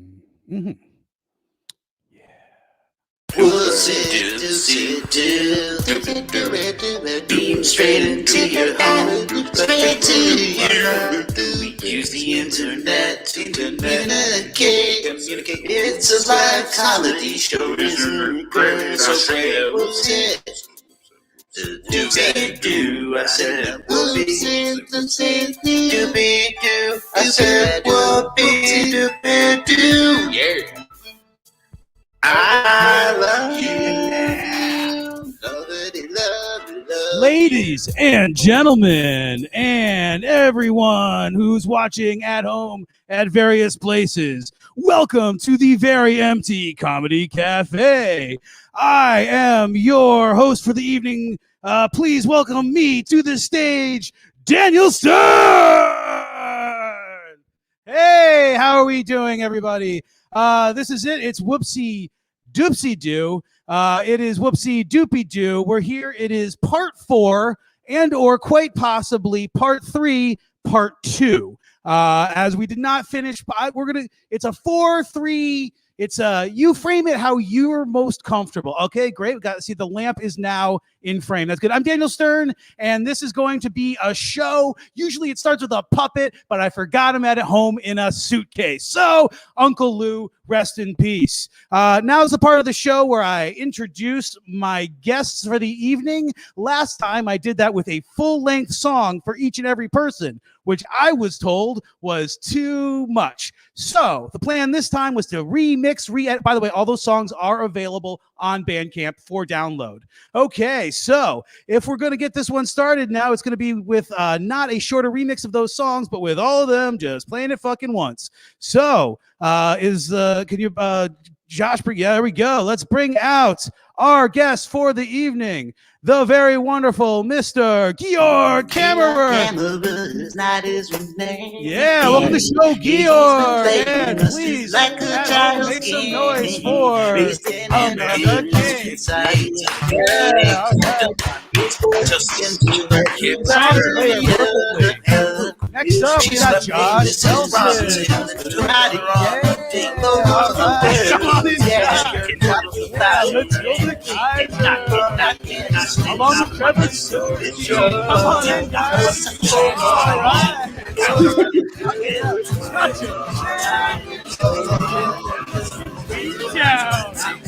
Mm-hmm. Whoopsie Doopsie Doo, beam straight into your home, straight to you. We use the internet to communicate. It's a live comedy show, isn't it great? So say whoopsie doopsie doo. I said whoopsie doopsie doopsie doo. I said whoopsie doopsie doo. Yeah. I love you. Love. Ladies and gentlemen, and everyone who's watching at home at various places, welcome to the Very Empty Comedy Cafe. I am your host for the evening. Please welcome me to the stage, Daniel Stern. Hey, how are we doing, everybody? This is it. It's Whoopsie Doopsie Doo. It is Whoopsie Doopie Doo. We're here. It is part 4 and or quite possibly part 3, part 2. As we did not finish, it's a 4-3. It's you frame it how you're most comfortable. Okay, great. We got to see the lamp is now in frame. That's good. I'm Daniel Stern, and this is going to be a show. Usually it starts with a puppet, but I forgot him at home in a suitcase. So, Uncle Lou, rest in peace. Now is the part of the show where I introduce my guests for the evening. Last time I did that with a full-length song for each and every person, which I was told was too much. So the plan this time was to remix, re-edit. By the way, all those songs are available on Bandcamp for download. Okay, so if we're going to get this one started now, it's going to be with not a shorter remix of those songs, but with all of them just playing it fucking once. So can you, Josh, yeah, there we go. Let's bring out our guest for the evening, the very wonderful Mr. Georg Kammerer. Is not his name. Yeah, welcome to the show, Georg. And please, like a child, make some noise for Omelette. Next up, we got Josh Telson. Come on in, I'm on the Trevor Silverstein. Come on in, guys. All right.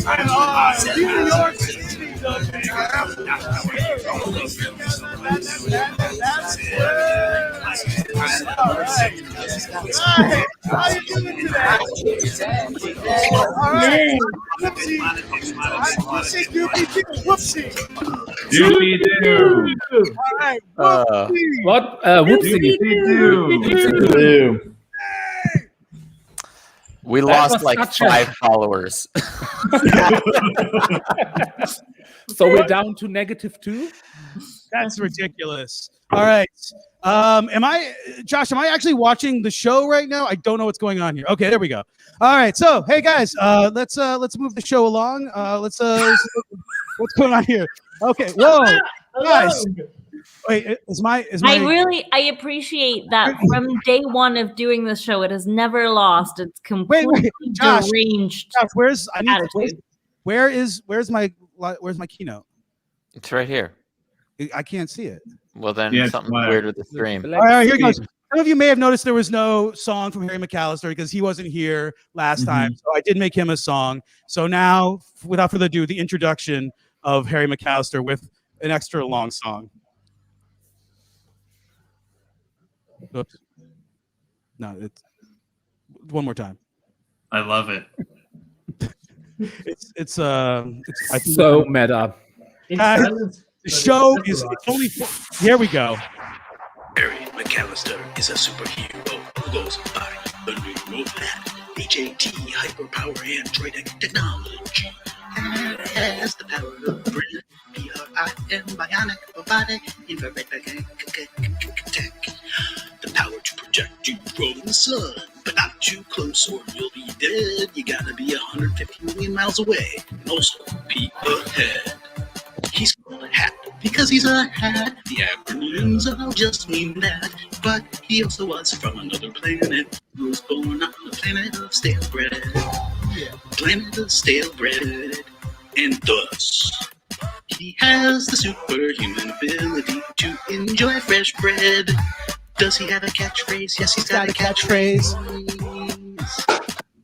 I'm on New York City. That's all right. How you doing today? All right. Whoopsie Doopie Doo. All right. What? Whoopsie Doo. We lost like 5 followers. So we're down to -2? That's ridiculous. All right. Josh, am I actually watching the show right now? I don't know what's going on here. Okay, there we go. All right. So, hey guys, let's move the show along. What's going on here? Okay. Whoa. Guys. Wait, I appreciate that from day one of doing this show, it has never lost its completely deranged. Josh, where's my keynote? It's right here. I can't see it. Well, then something weird with the stream. All right, here goes. Some of you may have noticed there was no song from Harry McAlister because he wasn't here last time. So I did make him a song. So now, without further ado, the introduction of Harry McAlister with an extra long song. Oops. No, it's one more time. I love it. It's so meta. The show is only. Here we go. Harry McAlister is a superhero who goes by the new HAT hyperpower androidic technology. Has the power of brilliant BRIM bionic robotic infrared tech. The power to project you from the sun, but not too close or you'll be dead. You gotta be 150 million miles away and also peek ahead. He's called a hat because he's a hat. The acronyms all just mean that. But he also was from another planet. He was born on a planet of stale bread. Planet of stale bread. And thus, he has the superhuman ability to enjoy fresh bread. Does he have a catchphrase? Yes, he's got a catchphrase.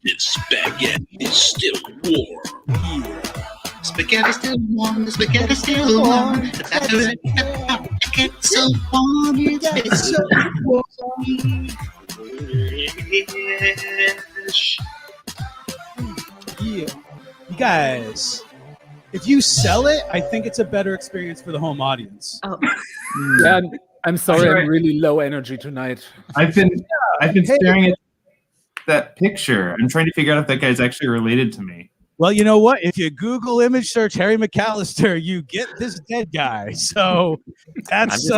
This baguette is still warm. Spaghetti's still warm, the spaghetti's still warm. The baguette's so warm, it's so warm. Yeah. You guys, if you sell it, I think it's a better experience for the home audience. Oh. Yeah, I'm sorry, I'm really low energy tonight. I've been staring at that picture. I'm trying to figure out if that guy's actually related to me. Well, you know what? If you Google image search Harry McAlister, you get this dead guy. So that's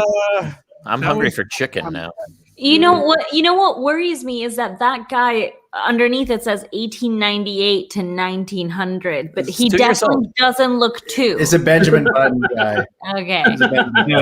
I'm hungry for chicken now. You know what worries me is that guy underneath it says 1898 to 1900, but he definitely doesn't look two. It's a Benjamin Button guy. Okay. We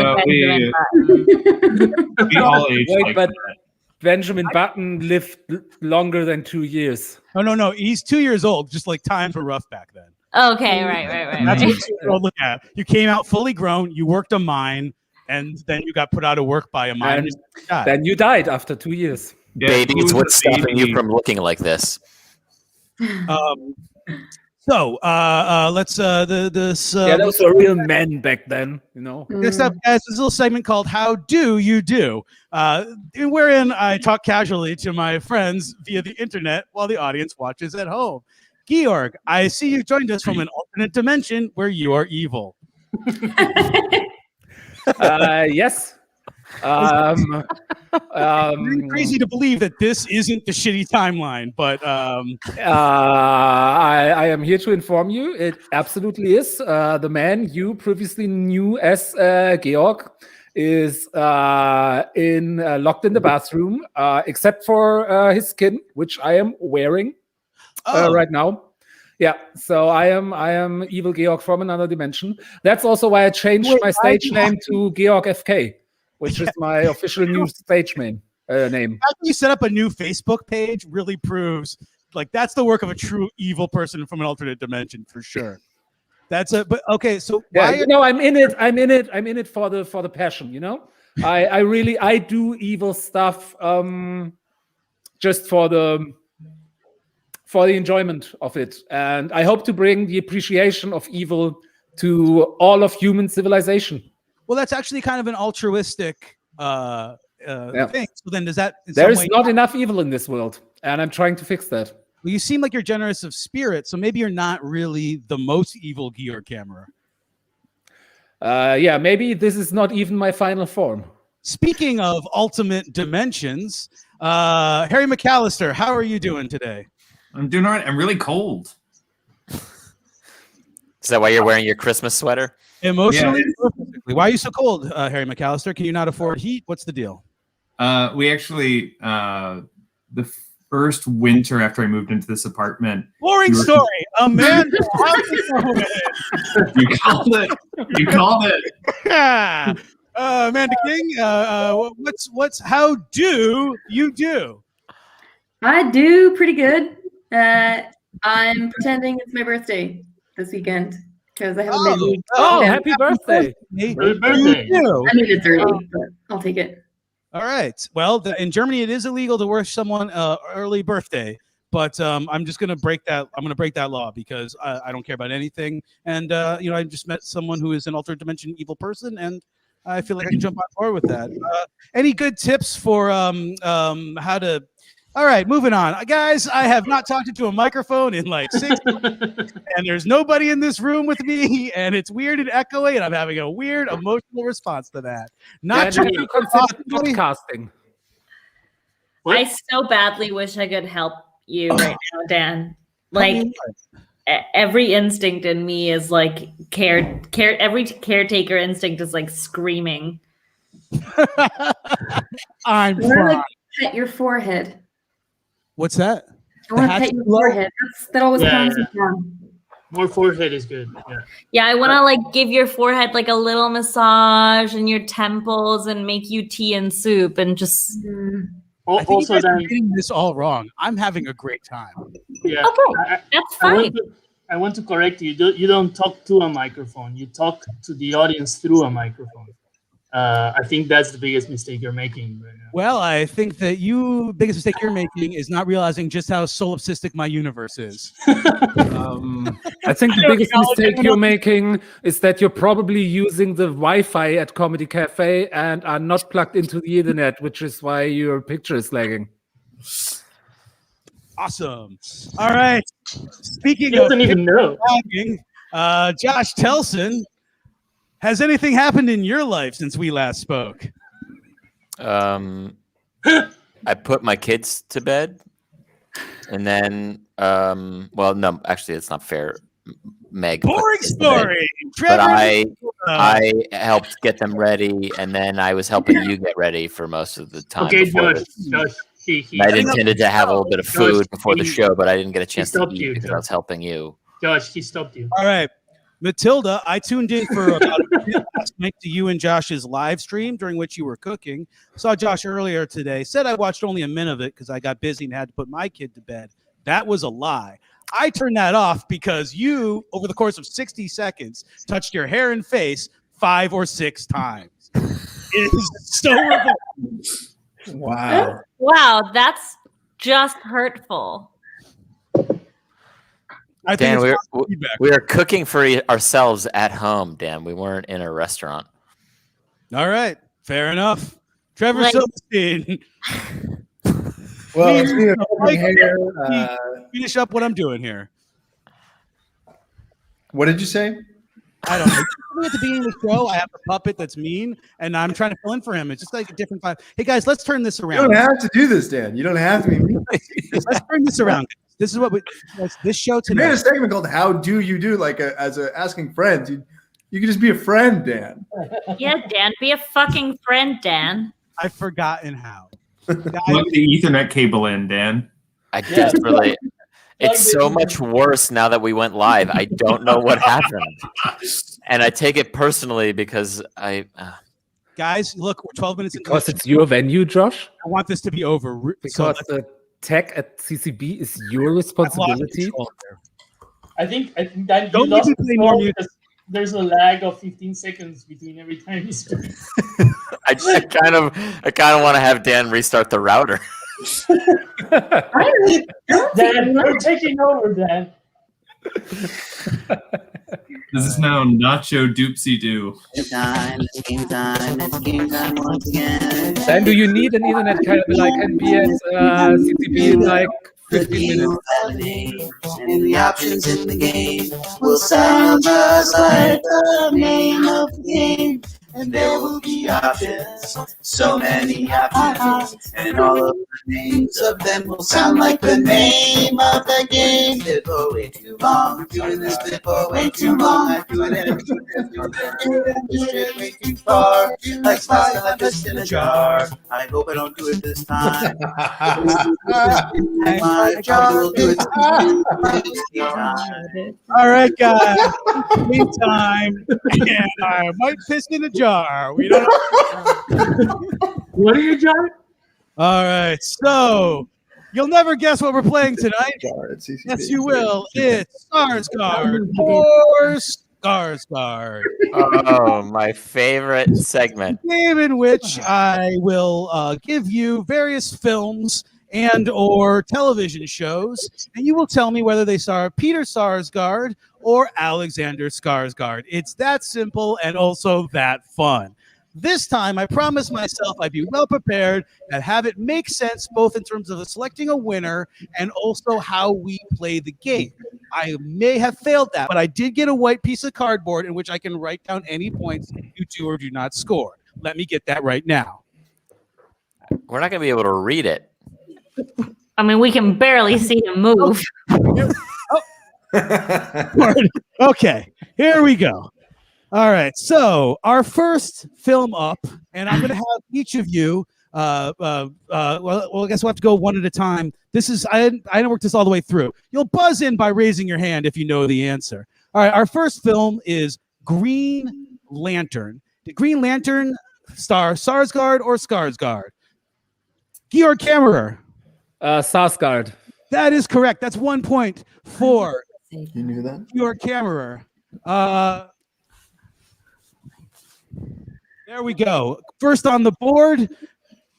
all age like but that. Benjamin Button lived longer than 2 years. Oh no, he's 2 years old. Just like times were rough back then. Okay, right. That's what you look at. You came out fully grown. You worked a mine, and then you got put out of work by a mine. And then you died after 2 years. Yeah, Babies, what's stopping you from looking like this? So let's those were real men back then, you know. Next up, guys, this little segment called "How Do You Do," wherein I talk casually to my friends via the internet while the audience watches at home. Georg, I see you joined us from an alternate dimension where you are evil. Yes. Really crazy to believe that this isn't the shitty timeline, but I am here to inform you it absolutely is. The man you previously knew as Georg is locked in the bathroom, except for his skin, which I am wearing right now. Yeah, so I am evil Georg from another dimension. That's also why I changed my stage name to Georg FK, which is my official new stage name. How you set up a new Facebook page really proves like that's the work of a true evil person from an alternate dimension for sure. That's it. But okay, so why? I'm in it for the passion. You know, I do evil stuff just for the enjoyment of it, and I hope to bring the appreciation of evil to all of human civilization. Well, that's actually kind of an altruistic thing. So then there is not enough evil in this world, and I'm trying to fix that. Well, you seem like you're generous of spirit, so maybe you're not really the most evil Georg Kammerer. Yeah, maybe this is not even my final form. Speaking of ultimate dimensions, Harry McAlister, how are you doing today? I'm doing all right. I'm really cold. Is that why you're wearing your Christmas sweater? Emotionally, physically. Why are you so cold, Harry McAlister? Can you not afford heat? What's the deal? We actually, the first winter after I moved into this apartment. Boring story. Amanda. You called it. You called it. Yeah. Amanda King, how do you do? I do pretty good. I'm pretending it's my birthday this weekend because I haven't made it. Happy birthday! Happy birthday! I mean, it's early, but I'll take it. All right. Well, in Germany, it is illegal to wish someone early birthday, but I'm just going to break that. I'm going to break that law because I don't care about anything. And I just met someone who is an alternate dimension evil person, and I feel like I can jump on board with that. Any good tips for how to? All right, moving on. Guys, I have not talked into a microphone in like 6 months, and there's nobody in this room with me, and it's weird and echoey, and I'm having a weird emotional response to that. Not do you consider podcasting? What? I so badly wish I could help you right now, Dan. Like every instinct in me is like every caretaker instinct is like screaming. I'm pet your forehead. What's that? I want to pet your forehead. That always comes down. More forehead is good. Yeah, I want to like give your forehead like a little massage and your temples and make you tea and soup and just I think you Also, guys are then, getting this all wrong. I'm having a great time. yeah, Okay, that's fine. I want to correct you. You don't talk to a microphone. You talk to the audience through a microphone. I think that's the biggest mistake you're making right now. Well, I think that biggest mistake you're making is not realizing just how solipsistic my universe is. I think the biggest mistake you're making is that you're probably using the Wi-Fi at Comedy Cafe and are not plugged into the internet, which is why your picture is lagging. Awesome. All right. Speaking He of doesn't even know. lagging, Josh Telson, has anything happened in your life since we last spoke? I put my kids to bed, and then, well, no, actually, it's not fair. Meg, put Boring the kids to bed, story. but Trevor. I helped get them ready, and then I was helping you get ready for most of the time. Okay, before Josh. this. He I intended to have a little bit of food before the he- show, but I didn't get a chance to stopped eat you, because I Josh. was helping you. Josh, he stopped you. All right. Matilda, I tuned in for about a minute last night to you and Josh's live stream during which you were cooking. Saw Josh earlier today. Said I watched only a minute of it because I got busy and had to put my kid to bed. That was a lie. I turned that off because you, over the course of 60 seconds, touched your hair and face 5 or 6 times. It is so ridiculous. Wow. Wow, that's just hurtful. I Dan, think it's feedback. we were cooking for ourselves at home, Dan. We weren't in a restaurant. All right. Fair enough. Trevor Like- Silverstein, Well, Please, speaking of like- hair, finish up what I'm doing here. what did you say? I don't know. At the beginning of the show, I have a puppet that's mean, and I'm trying to fill in for him. It's just like a different vibe. Hey, guys, let's turn this You around. don't have to do this, Dan. You don't have to be mean. Let's turn this around. This is what this show We made a today. segment called "How Do You Do?" Like as a asking friends. You can just be a friend, Dan. Yeah, Dan, be a fucking friend, Dan. I've forgotten how. Plug the Ethernet cable in, Dan. I desperately. It's so much worse now that we went live. I don't know what happened, and I take it personally because I. Guys, look, we're 12 minutes into Because the it's your venue, Josh? I want this to be over. Because the tech at CCB is your I've lost responsibility? control here. I think that you Don't lost make me play more control music. because there's a lag of 15 seconds between every time you speak. I kind of want to have Dan restart the router. Dan, we're taking over, Dan. This is now Nacho Doopsie Doo. It's game time once again. Then do you need an Ethernet cable like can be at CCB in like 15 minutes? And the options in the game will sound just like the name of the game. And there will be options, so many options, and all of the names of them will sound like the name of the game. Been for way too long, doing this bit for way too long. I'm doing it way too far, like slicing a fish in a jar. I hope I don't do it this time. My job will do it this time. All right, guys. Meantime, and I might piss in a jar. We don't know. What are you, John? All right. So you'll never guess what we're playing tonight. Yes, you will. It's Skarsgård or Skarsgård. Oh, my favorite segment. Game in which I will give you various films and or television shows, and you will tell me whether they star Peter Sarsgaard or Alexander Skarsgård. It's that simple and also that fun. This time, I promised myself I'd be well prepared and have it make sense both in terms of selecting a winner and also how we play the game. I may have failed that, but I did get a white piece of cardboard in which I can write down any points you do or do not score. Let me get that right now. We're not going to be able to read it. I mean, we can barely see him move. Okay, here we go. All right, so our first film up, and I'm going to have each of you. Well, I guess we'll have to go one at a time. This is I didn't work this all the way through. You'll buzz in by raising your hand if you know the answer. All right, our first film is Green Lantern. Did Green Lantern star Sarsgaard or Skarsgård? Georg Kammerer. Sarsgaard. That is correct. That's 1 point for You knew that? Georg Kammerer. There we go. First on the board.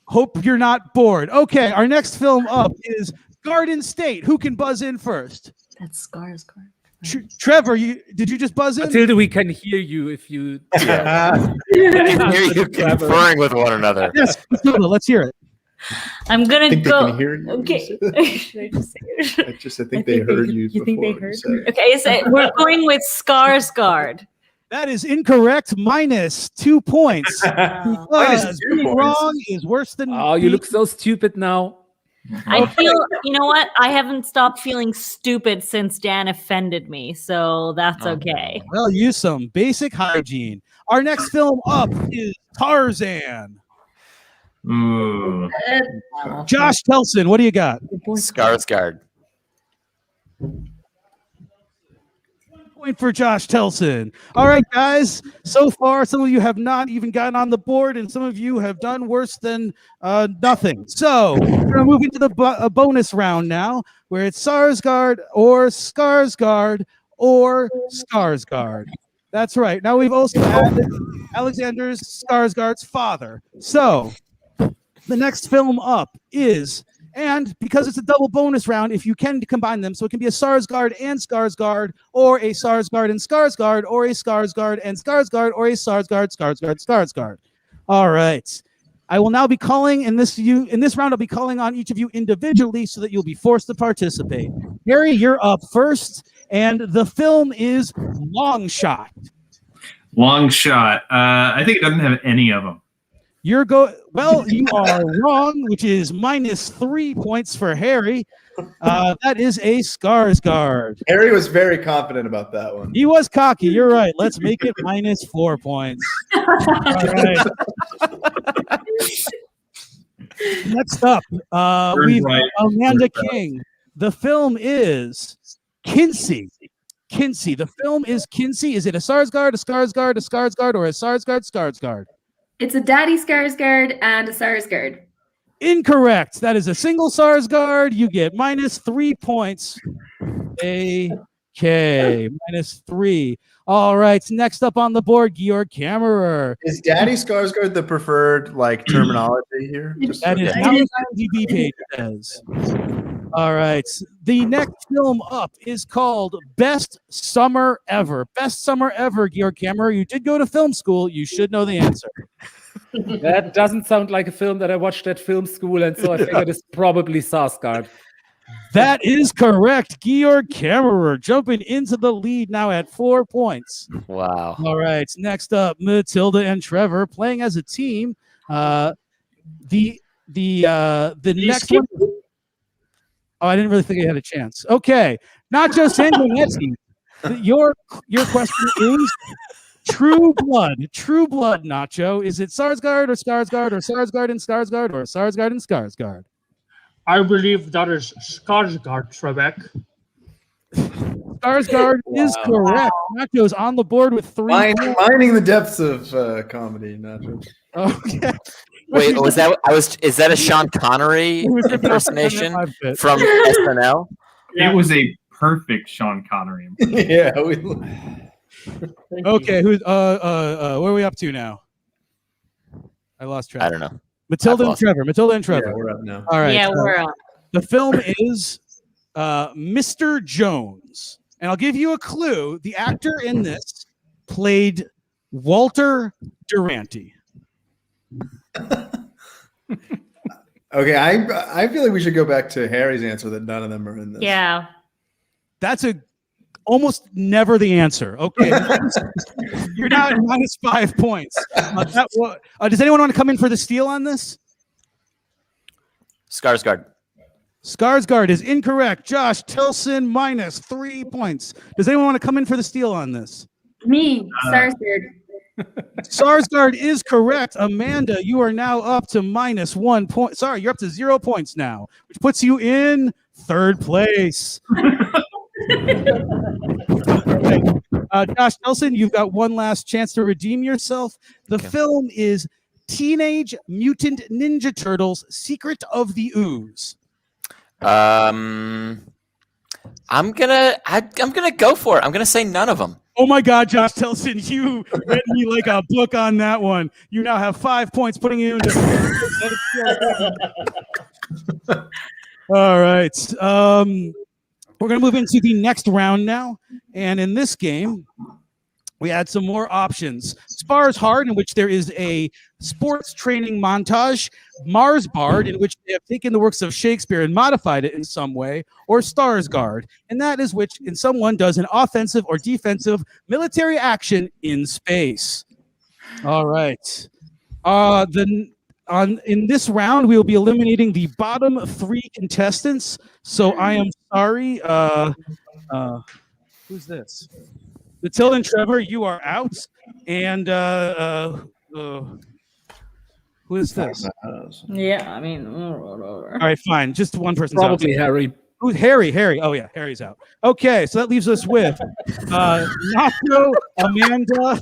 Hope you're not bored. Okay, our next film up is Garden State. Who can buzz in first? That's Skarsgård. Trevor, did you just buzz in? Matilda, we can hear you if you. I can hear you conferring with one another. Yes, Matilda, let's hear it. I'm gonna Think go. they can hear you? Okay. Should I just say it? I think they heard you. You think they heard before me? Okay, so we're going with Skarsgård. That is incorrect. Minus 2 points. Because being wrong is worse than. Oh, you look so stupid now. I feel, you know what? I haven't stopped feeling stupid since Dan offended me, so that's okay. Well, use some basic hygiene. Our next film up is Tarzan. Ooh. Josh Telson, what do you got? Skarsgård. Point for Josh Telson. All right, guys. So far, some of you have not even gotten on the board, and some of you have done worse than nothing. So we're going to move into the bonus round now, where it's Sarsgaard or Skarsgård or Skarsgård. That's right. Now we've also added Alexander Skarsgård's father. So the next film up is, and because it's a double bonus round, if you can combine them, so it can be a Sarsgaard and Skarsgård, or a Sarsgaard and Skarsgård, or a Skarsgård and Skarsgård, or a Skarsgård. All right. I will now be calling in this round. I'll be calling on each of you individually, so that you'll be forced to participate. Harry, you're up first, and the film is Long Shot. Long Shot. I think it doesn't have any of them. You are wrong, which is minus 3 points for Harry. That is a Skarsgård. Harry was very confident about that one. He was cocky. You're right. Let's make it minus 4 points. All right. Next up, we've got Amanda King. The film is Kinsey. Kinsey. The film is Kinsey. Is it a Sarsgaard, a Skarsgård, a Skarsgård, or a Sarsgaard? It's a Daddy Skarsgård and a Sarsgaard. Incorrect. That is a single Sarsgaard. You get minus 3 points. Okay, minus 3. All right. Next up on the board, Georg Kammerer. Is Daddy Skarsgård the preferred terminology here? That is how the IMDb page says. All right. The next film up is called Best Summer Ever. Best Summer Ever, Georg Kammerer. You did go to film school. You should know the answer. That doesn't sound like a film that I watched at film school, and so I figured it's probably Sarsgaard. That is correct. Georg Kammerer jumping into the lead now at 4 points. Wow. All right. Next up, Matilda and Trevor playing as a team. The next one. Oh, I didn't really think I had a chance. Okay. Nacho Sanguinetti. Your question is True Blood. True Blood, Nacho. Is it Sarsgaard or Skarsgård or Sarsgaard and Skarsgård or Sarsgaard and Skarsgård? I believe that is Skarsgård, Trebek. Skarsgård is correct. Nacho's on the board with 3 points. Mining the depths of comedy, Nacho. Okay. Wait, is that a Sean Connery impersonation from SNL? It was a perfect Sean Connery impersonation. Yeah. Okay, who's where are we up to now? I lost track. I don't know. Matilda and Trevor. Yeah, we're up now. All right. Yeah, we're up. The film is Mr. Jones. And I'll give you a clue. The actor in this played Walter Durante. Okay, I feel like we should go back to Harry's answer that none of them are in this. Yeah. That's almost never the answer. Okay. You're now at minus 5 points. Does anyone want to come in for the steal on this? Skarsgård. Skarsgård is incorrect. Josh Telson minus 3 points. Does anyone want to come in for the steal on this? Me, Sarsgaard. Sarsgaard is correct. Amanda, you are now up to minus 1 point. Sorry, you're up to 0 points now, which puts you in third place. Josh Telson, you've got one last chance to redeem yourself. The film is Teenage Mutant Ninja Turtles: Secret of the Ooze? I'm gonna go for it. I'm gonna say none of them. Oh my God, Josh Telson, you read me like a book on that one. You now have 5 points, putting you into. All right. We're going to move into the next round now. And in this game, we add some more options. Spars Hard, in which there is a sports training montage. Mars Bard, in which they have taken the works of Shakespeare and modified it in some way. Or Stars Guard, and that is which in someone does an offensive or defensive military action in space. All right. In this round, we will be eliminating the bottom 3 contestants. So I am sorry. Who's this? Matilda and Trevor, you are out. And who is this? Yeah, I mean, All right, fine. Just one person. Probably Harry. Who's Harry? Harry. Oh yeah, Harry's out. Okay, so that leaves us with Nacho, Amanda,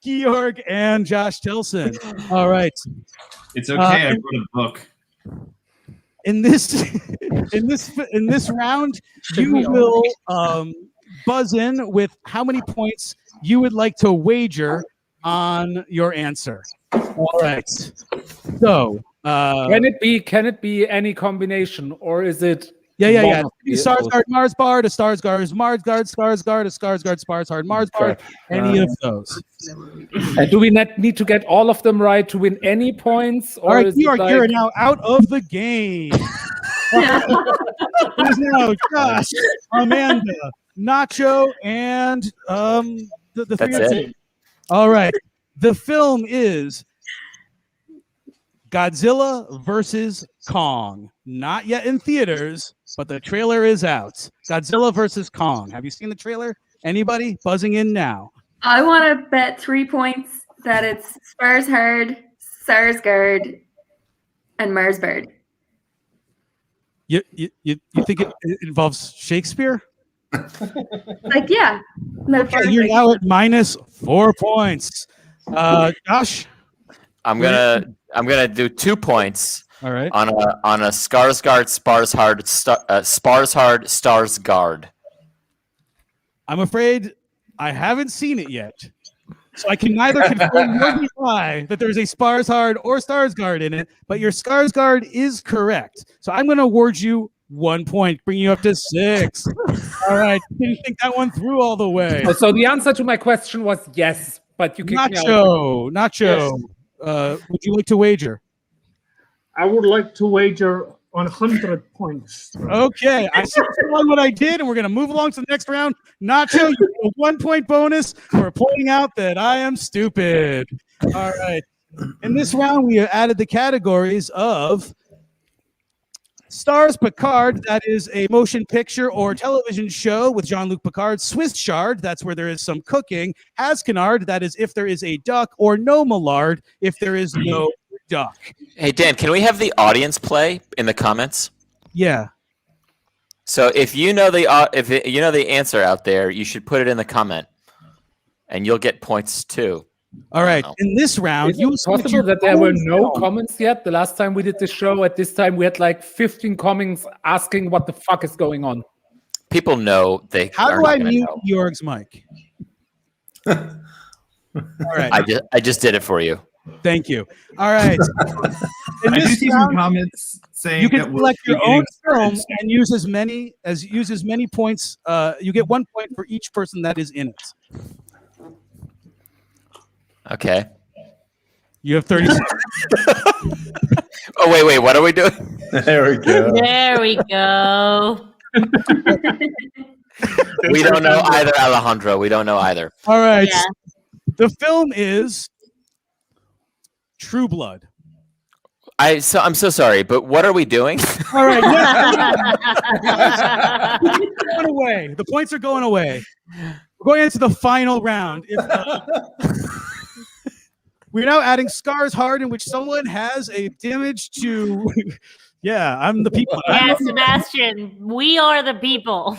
Georg, and Josh Telson. All right. It's okay. I wrote a book. In this round, you will buzz in with how many points you would like to wager on your answer. All right. So can it be any combination, or is it? Yeah. Stars Guard, Mars Bard, a Stars Guard is Mars Guard, Stars Guard, a Stars Guard, Spars Hard, Mars Bard. Any of those. And do we not need to get all of them right to win any points? Or all right, is you're like... now out of the game. It is now Josh, Amanda, Nacho, and the 3 of you. All right. The film is Godzilla versus Kong. Not yet in theaters, but the trailer is out. Godzilla versus Kong. Have you seen the trailer? Anybody buzzing in now? I want to bet 3 points that it's Spars Hard, Stars Guard, and Mars Bard. You think it involves Shakespeare? Like, yeah. Okay, you're now at -4 points. Josh? I'm gonna do 2 points. All right. On a Scars Guard, Spars Hard, Spars Hard, Stars Guard. I'm afraid I haven't seen it yet, so I can neither confirm nor deny that there's a Spars Hard or Stars Guard in it. But your Stars Guard is correct, so I'm going to award you 1 point, bringing you up to 6. All right, didn't think that one through all the way. So the answer to my question was yes, but you kicked me out. Nacho. Yes. Would you like to wager? I would like to wager 100 points. Okay, I see what I did, and we're going to move along to the next round. Nacho, you get a 1 point bonus for pointing out that I am stupid. All right. In this round, we have added the categories of Stars Picard, that is a motion picture or television show with Jean-Luc Picard. Swiss Chard, that's where there is some cooking. Hascanard, that is if there is a duck. Or No Millard, if there is no duck. Hey, Dan, can we have the audience play in the comments? Yeah. So if you know the answer out there, you should put it in the comment, and you'll get points too. All right. In this round, is it possible that there were no comments yet? The last time we did the show, at this time we had like 15 comments asking what the fuck is going on. People know they. How do I mute Georg's mic? All right. I just did it for you. Thank you. All right. I do see some comments saying you can that select your own film and use as many points. You get 1 point for each person that is in it. Okay. You have 30 seconds. Oh, wait. What are we doing? There we go. There we go. We don't know either, Alejandro. We don't know either. All right. Yeah. The film is True Blood. I'm so sorry, but what are we doing? All right. Going away. The points are going away. We're going into the final round. We're now adding Scars Hard, in which someone has a damage to. Yeah, I'm the people. Yeah, Sebastian, we are the people.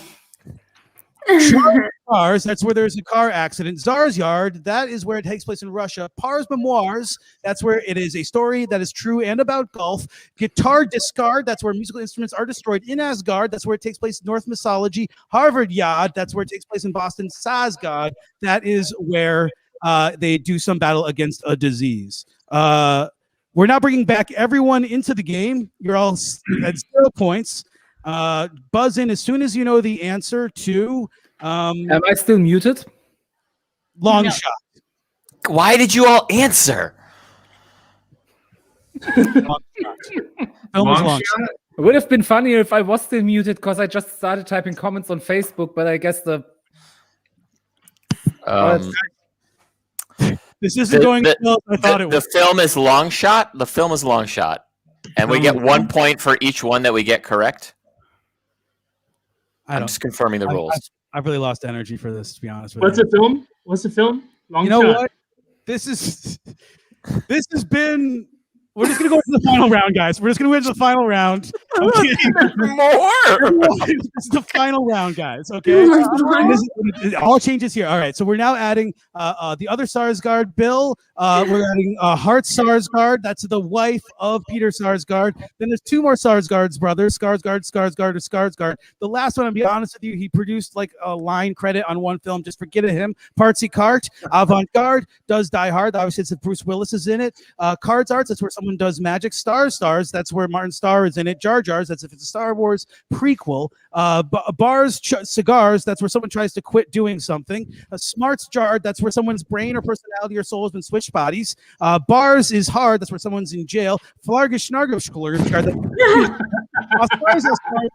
Cars, that's where there's a car accident. Zarzard, that is where it takes place in Russia. Pars Memoirs, that's where it is a story that is true and about golf. Guitar Discard, that's where musical instruments are destroyed in Asgard. That's where it takes place in Norse mythology. Harvard Yard, that's where it takes place in Boston. Sasgard, that is where they do some battle against a disease. We're now bringing back everyone into the game. You're all at 0 points. Buzz in as soon as you know the answer to... Am I still muted? Long No. shot. Why did you all answer? Long shot. Film is long shot. It would have been funnier if I was still muted because I just started typing comments on Facebook, but I guess the... This isn't going as well as I thought it The was. film is long shot. The film is long shot. And we get 1 point for each one that we get correct. I'm just confirming the rules. I've really lost energy for this, to be honest with What's you. the film? What's the film? Long You know shot. what? This has been... We're just going to go into the final round, guys. We're just going to go into the final round. Okay? More. This is the final round, guys. Okay? It all changes here. All right. So we're now adding the other Sarsgaard, Bill. We're adding Hart Sarsgaard. That's the wife of Peter Sarsgaard. Then there's 2 more Sarsgaard's brothers, Skarsgård. The last one, I'll be honest with you, he produced like a line credit on one film. Just forget him. Partsy Cart, Avant Garde, does Die Hard. Obviously, it's Bruce Willis is in it. Cards Arts, that's where someone does magic. Stars, that's where Martin Starr is in it. Jar Jars, that's if it's a Star Wars prequel. Bars, Cigars, that's where someone tries to quit doing something. Smarts Jarred, that's where someone's brain or personality or soul has been switched bodies. Bars is Hard, that's where someone's in jail. Flargish Snargoshkuller,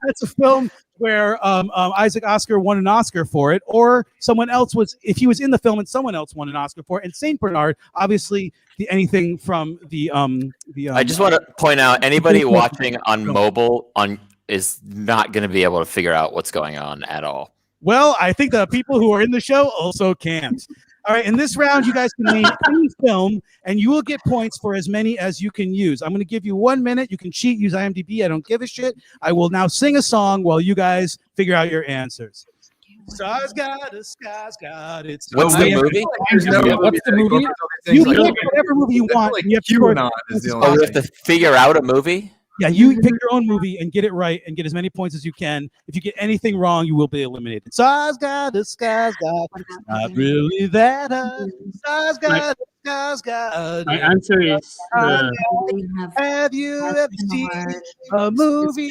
that's a film where Isaac Oscar won an Oscar for it, or someone else was, if he was in the film and someone else won an Oscar for it. And Saint Bernard, obviously, anything from the I just want to point out, anybody watching on mobile is not going to be able to figure out what's going on at all. Well, I think the people who are in the show also can't. All right, in this round, you guys can name any film, and you will get points for as many as you can use. I'm going to give you 1 minute. You can cheat, use IMDb. I don't give a shit. I will now sing a song while you guys figure out your answers. Stars got a skies got it. What's the movie? What's the movie? You can pick whatever movie you want. Like and you have to score- QAnon is the Oh, only we have to figure out a movie? Yeah, you pick your own movie and get it right and get as many points as you can. If you get anything wrong, you will be eliminated. Stars got the skies got not really that hard. Stars got the skies got. My answer is Have you ever seen a movie?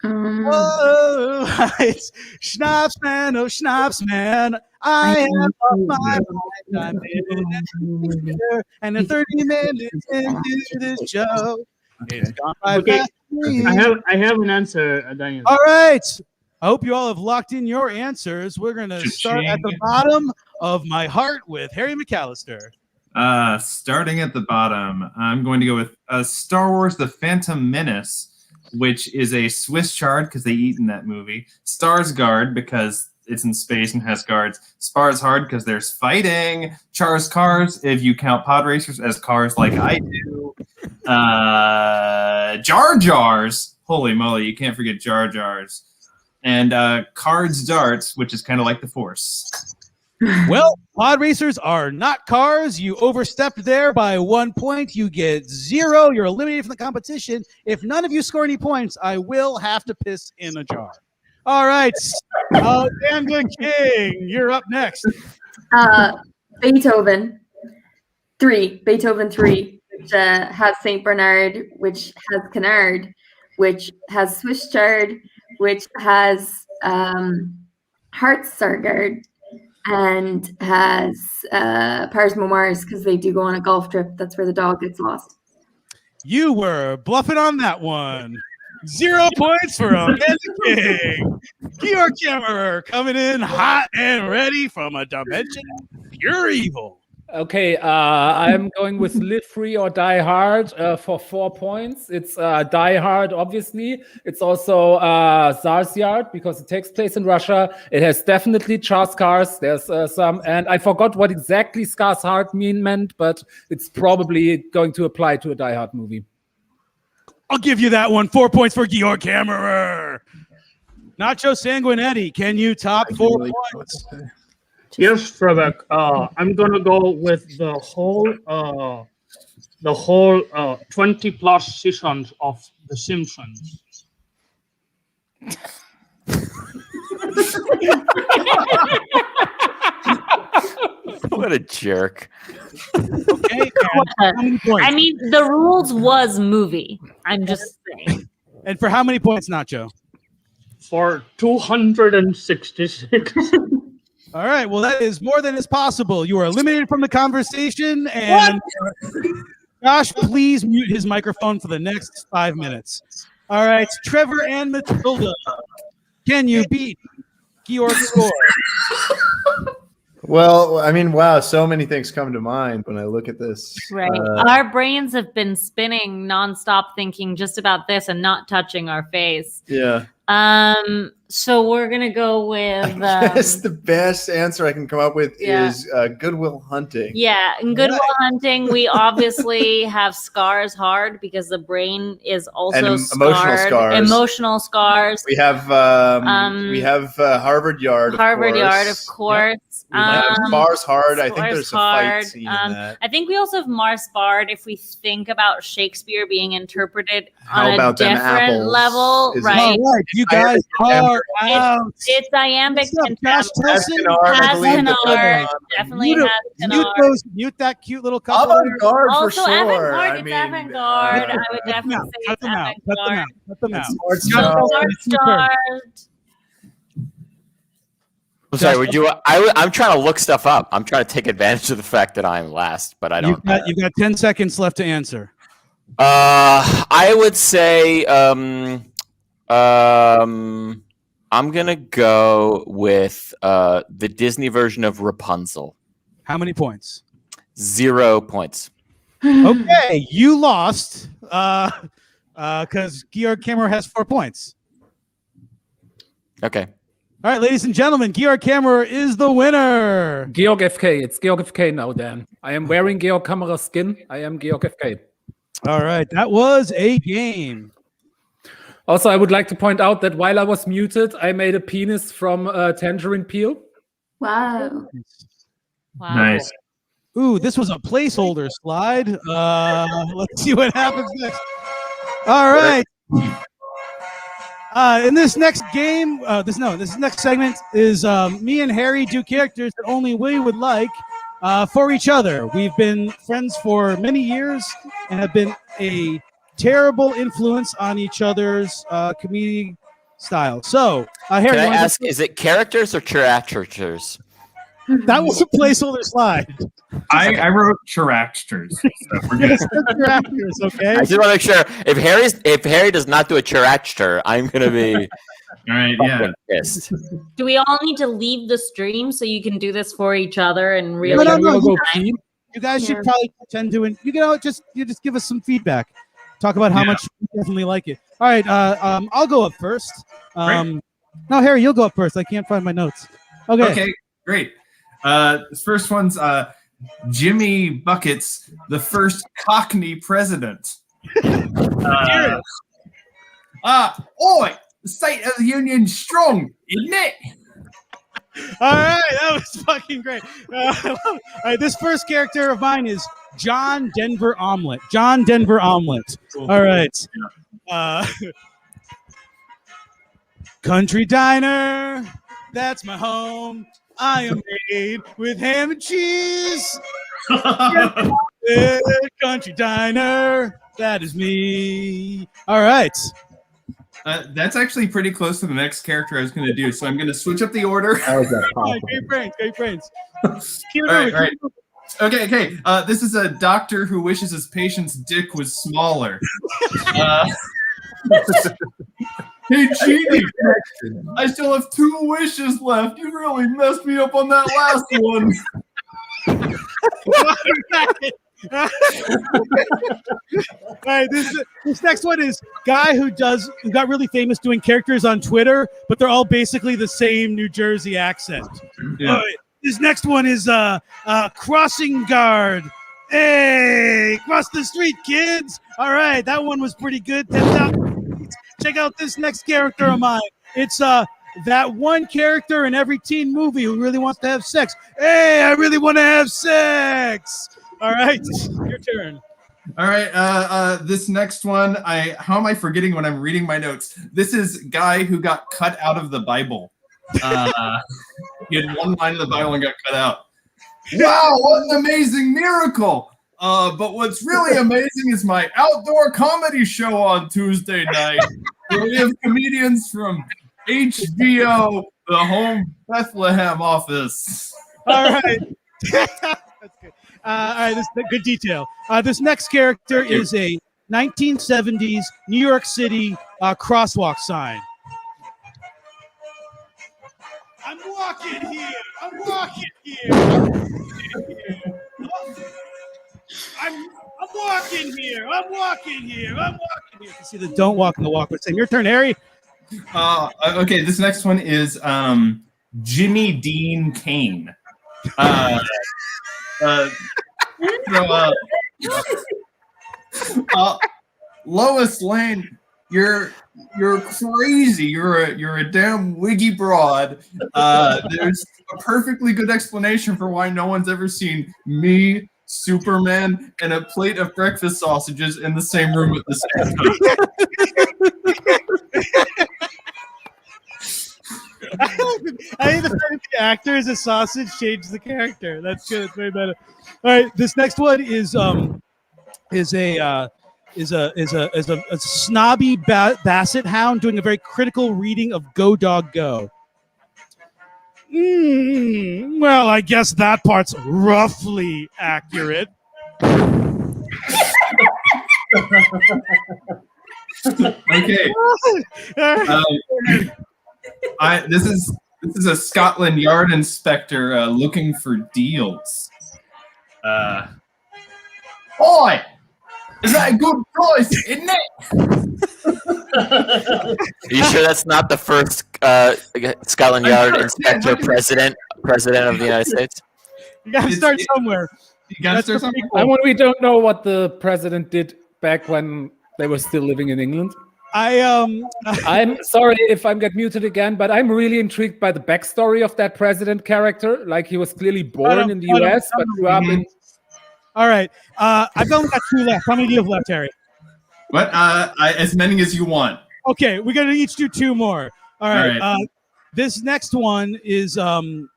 Oh, it's Schnapps man, oh Schnapps man. I am on my mind. And in 30 minutes into this show, it's gone by Okay. fast. I have an answer, Daniel. All right. I hope you all have locked in your answers. We're going to start at the bottom of my heart with Harry McAlister. Starting at the bottom, I'm going to go with Star Wars: The Phantom Menace, which is a Swiss chard because they eat in that movie. Starsgard because it's in space and has guards. Spars Hard because there's fighting. Chars Cars if you count pod racers as cars like I do. Jar Jars. Holy moly, you can't forget Jar Jars. And Cards Darts, which is kind of like the Force. Well, pod racers are not cars. You overstepped there by 1 point. You get 0. You're eliminated from the competition. If none of you score any points, I will have to piss in a jar. All right. Amanda King, you're up next. Beethoven 3, which has Saint Bernard, which has Canard, which has Swiss chard, which has Hartsargard, and has Pars Memoirs because they do go on a golf trip. That's where the dog gets lost. You were bluffing on that one. 0 points for Amanda King. Georg Kammerer coming in hot and ready from a dimension of pure evil. Okay, I'm going with Live Free or Die Hard for 4 points. It's Die Hard, obviously. It's also Zarzard because it takes place in Russia. It has definitely Charles Cars. There's some, and I forgot what exactly Scars Hard meant, but it's probably going to apply to a Die Hard movie. I'll give you that one. 4 points for Georg Kammerer. Nacho Sanguinetti, can you top 4 points? Yes, Trevor. I'm gonna go with the whole 20 plus seasons of The Simpsons. What a jerk. Okay. How many points? I mean, the rules was movie. I'm just saying. And for how many points, Nacho? For 266. All right. Well, that is more than is possible. You are eliminated from the conversation. And Josh, please mute his microphone for the next 5 minutes. All right. Trevor and Matilda, can you beat Georg's score? Well, I mean, wow, so many things come to mind when I look at this. Right. Our brains have been spinning nonstop thinking just about this and not touching our face. Yeah. So we're gonna go with That's the best answer I can come up with is Good Will Hunting. Yeah, in Good Will Hunting, we obviously have scars hard because the brain is also And scarred. Emotional scars. We have Harvard Yard. Harvard Yard, of course. We have Mars Hard. I think there's a fight scene in that. I think we also have Mars Bard if we think about Shakespeare being interpreted on a different level, right? All right, you guys are out. It's iambic pentameter. Telson? Has Tenard. Definitely has Tenard. Mute that cute little couple. Avant-garde for Also, sure. avant-garde. It's avant-garde. I would definitely say it's avant-garde. Cut them out. I'm sorry. Would you? I'm trying to look stuff up. I'm trying to take advantage of the fact that I'm last, but I don't. You've got 10 seconds left to answer. I would say I'm gonna go with the Disney version of Rapunzel. How many points? 0 points. Okay, you lost because Georg Kammerer has 4 points. Okay. All right, ladies and gentlemen, Georg Kammerer is the winner. Georg FK. It's Georg FK now, Dan. I am wearing Georg Kammerer's skin. I am Georg FK. All right, that was a game. Also, I would like to point out that while I was muted, I made a penis from tangerine peel. Wow. Nice. Ooh, this was a placeholder slide. Let's see what happens next. All right. In this next game, this next segment is me and Harry do characters that only we would like for each other. We've been friends for many years and have been a terrible influence on each other's comedic style. So, Harry, can I ask, is it characters or characters? That was a placeholder slide. I wrote characters. So we're good. Characters, okay. I just want to make sure if Harry does not do a character, I'm gonna be all right. Yeah. Pissed. Do we all need to leave the stream so you can do this for each other and really? No. You guys should probably pretend to, and you just give us some feedback. Talk about how much you definitely like it. All right. I'll go up first. No, Harry, you'll go up first. I can't find my notes. Okay. Great. This first one's Jimmy Buckets, the first Cockney president. Oi, the state of the union's strong, isn't it? All right, that was fucking great. All right, this first character of mine is John Denver Omelette. John Denver Omelette. All right. Country diner, that's my home. I am made with ham and cheese. Country diner, that is me. All right. That's actually pretty close to the next character I was going to do, so I'm going to switch up the order. How is that possible? Great brains. All right. Okay. This is a doctor who wishes his patient's dick was smaller. Hey, Genie, I still have 2 wishes left. You really messed me up on that last one. All right, this next one is guy who got really famous doing characters on Twitter, but they're all basically the same New Jersey accent. Yeah. All right, this next one is crossing guard. Hey, cross the street, kids. All right, that one was pretty good. 10,000. Check out this next character of mine. It's that one character in every teen movie who really wants to have sex. Hey, I really want to have sex. All right, your turn. All right, this next one, how am I forgetting when I'm reading my notes? This is guy who got cut out of the Bible. He had one line of the Bible and got cut out. Wow, what an amazing miracle! But what's really amazing is my outdoor comedy show on Tuesday night. We have comedians from HBO, the home Bethlehem office. All right. That's good. All right, this good detail. This next character is a 1970s New York City crosswalk sign. I'm walking here. I'm walking here. I'm walking here. I'm walking here. I'm walking here. You see the don't walk in the walkway. Same. Your turn, Harry. Okay, this next one is Jimmy Dean Kane. Lois Lane, you're crazy. You're a damn wiggy broad. There's a perfectly good explanation for why no one's ever seen me, Superman, and a plate of breakfast sausages in the same room at the same time. I think the fact that the actor is a sausage changed the character. That's good. It's way better. All right, this next one is a snobby basset hound doing a very critical reading of Go Dog Go. Well, I guess that part's roughly accurate. Okay. This is a Scotland Yard inspector looking for deals. Oi! Is that a good price, isn't it? Are you sure that's not the first Scotland Yard inspector president of the United States? You gotta start somewhere. You gotta start somewhere. We don't know what the president did back when they were still living in England. I'm sorry if I'm get muted again, but I'm really intrigued by the backstory of that president character. Like he was clearly born in the US, but grew up in. All right, I've only got 2 left. How many do you have left, Harry? What? As many as you want. Okay, we're gonna each do 2 more. All right. This next one is you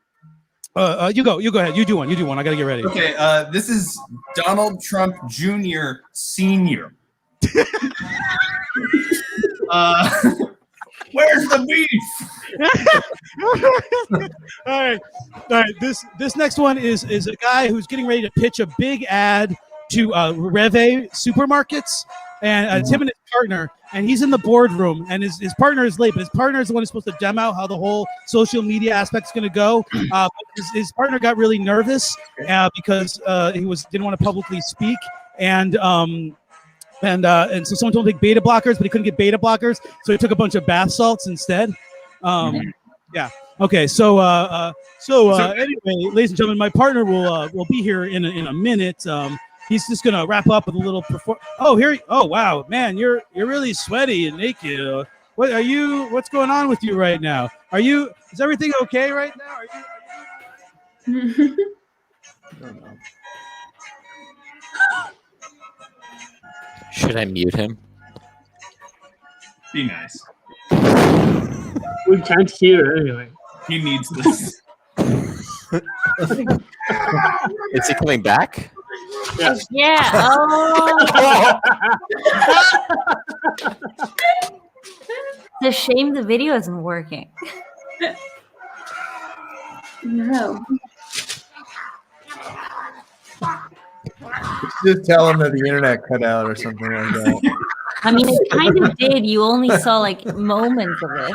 go ahead. You do one. I gotta get ready. Okay. This is Donald Trump Jr. Senior. Where's the beef? All right. This next one is a guy who's getting ready to pitch a big ad to Reve supermarkets, and it's him and his partner, and he's in the boardroom, and his partner is late, but his partner is the one who's supposed to demo out how the whole social media aspect is going to go. But his partner got really nervous because he didn't want to publicly speak, and so someone told him to take beta blockers, but he couldn't get beta blockers, so he took a bunch of bath salts instead. Yeah. Okay. So anyway, ladies and gentlemen, my partner will be here in a minute. He's just gonna wrap up with a little Oh wow, man, you're really sweaty and naked. What are you? What's going on with you right now? Is everything okay right now? Are you? I don't know. Should I mute him? Be nice. We can't hear anyway. He needs this. Is he coming back? Yes. Yeah. Oh. It's a shame the video isn't working. No. Just tell him that the internet cut out or something like that. I mean, it kind of did. You only saw like moments of it.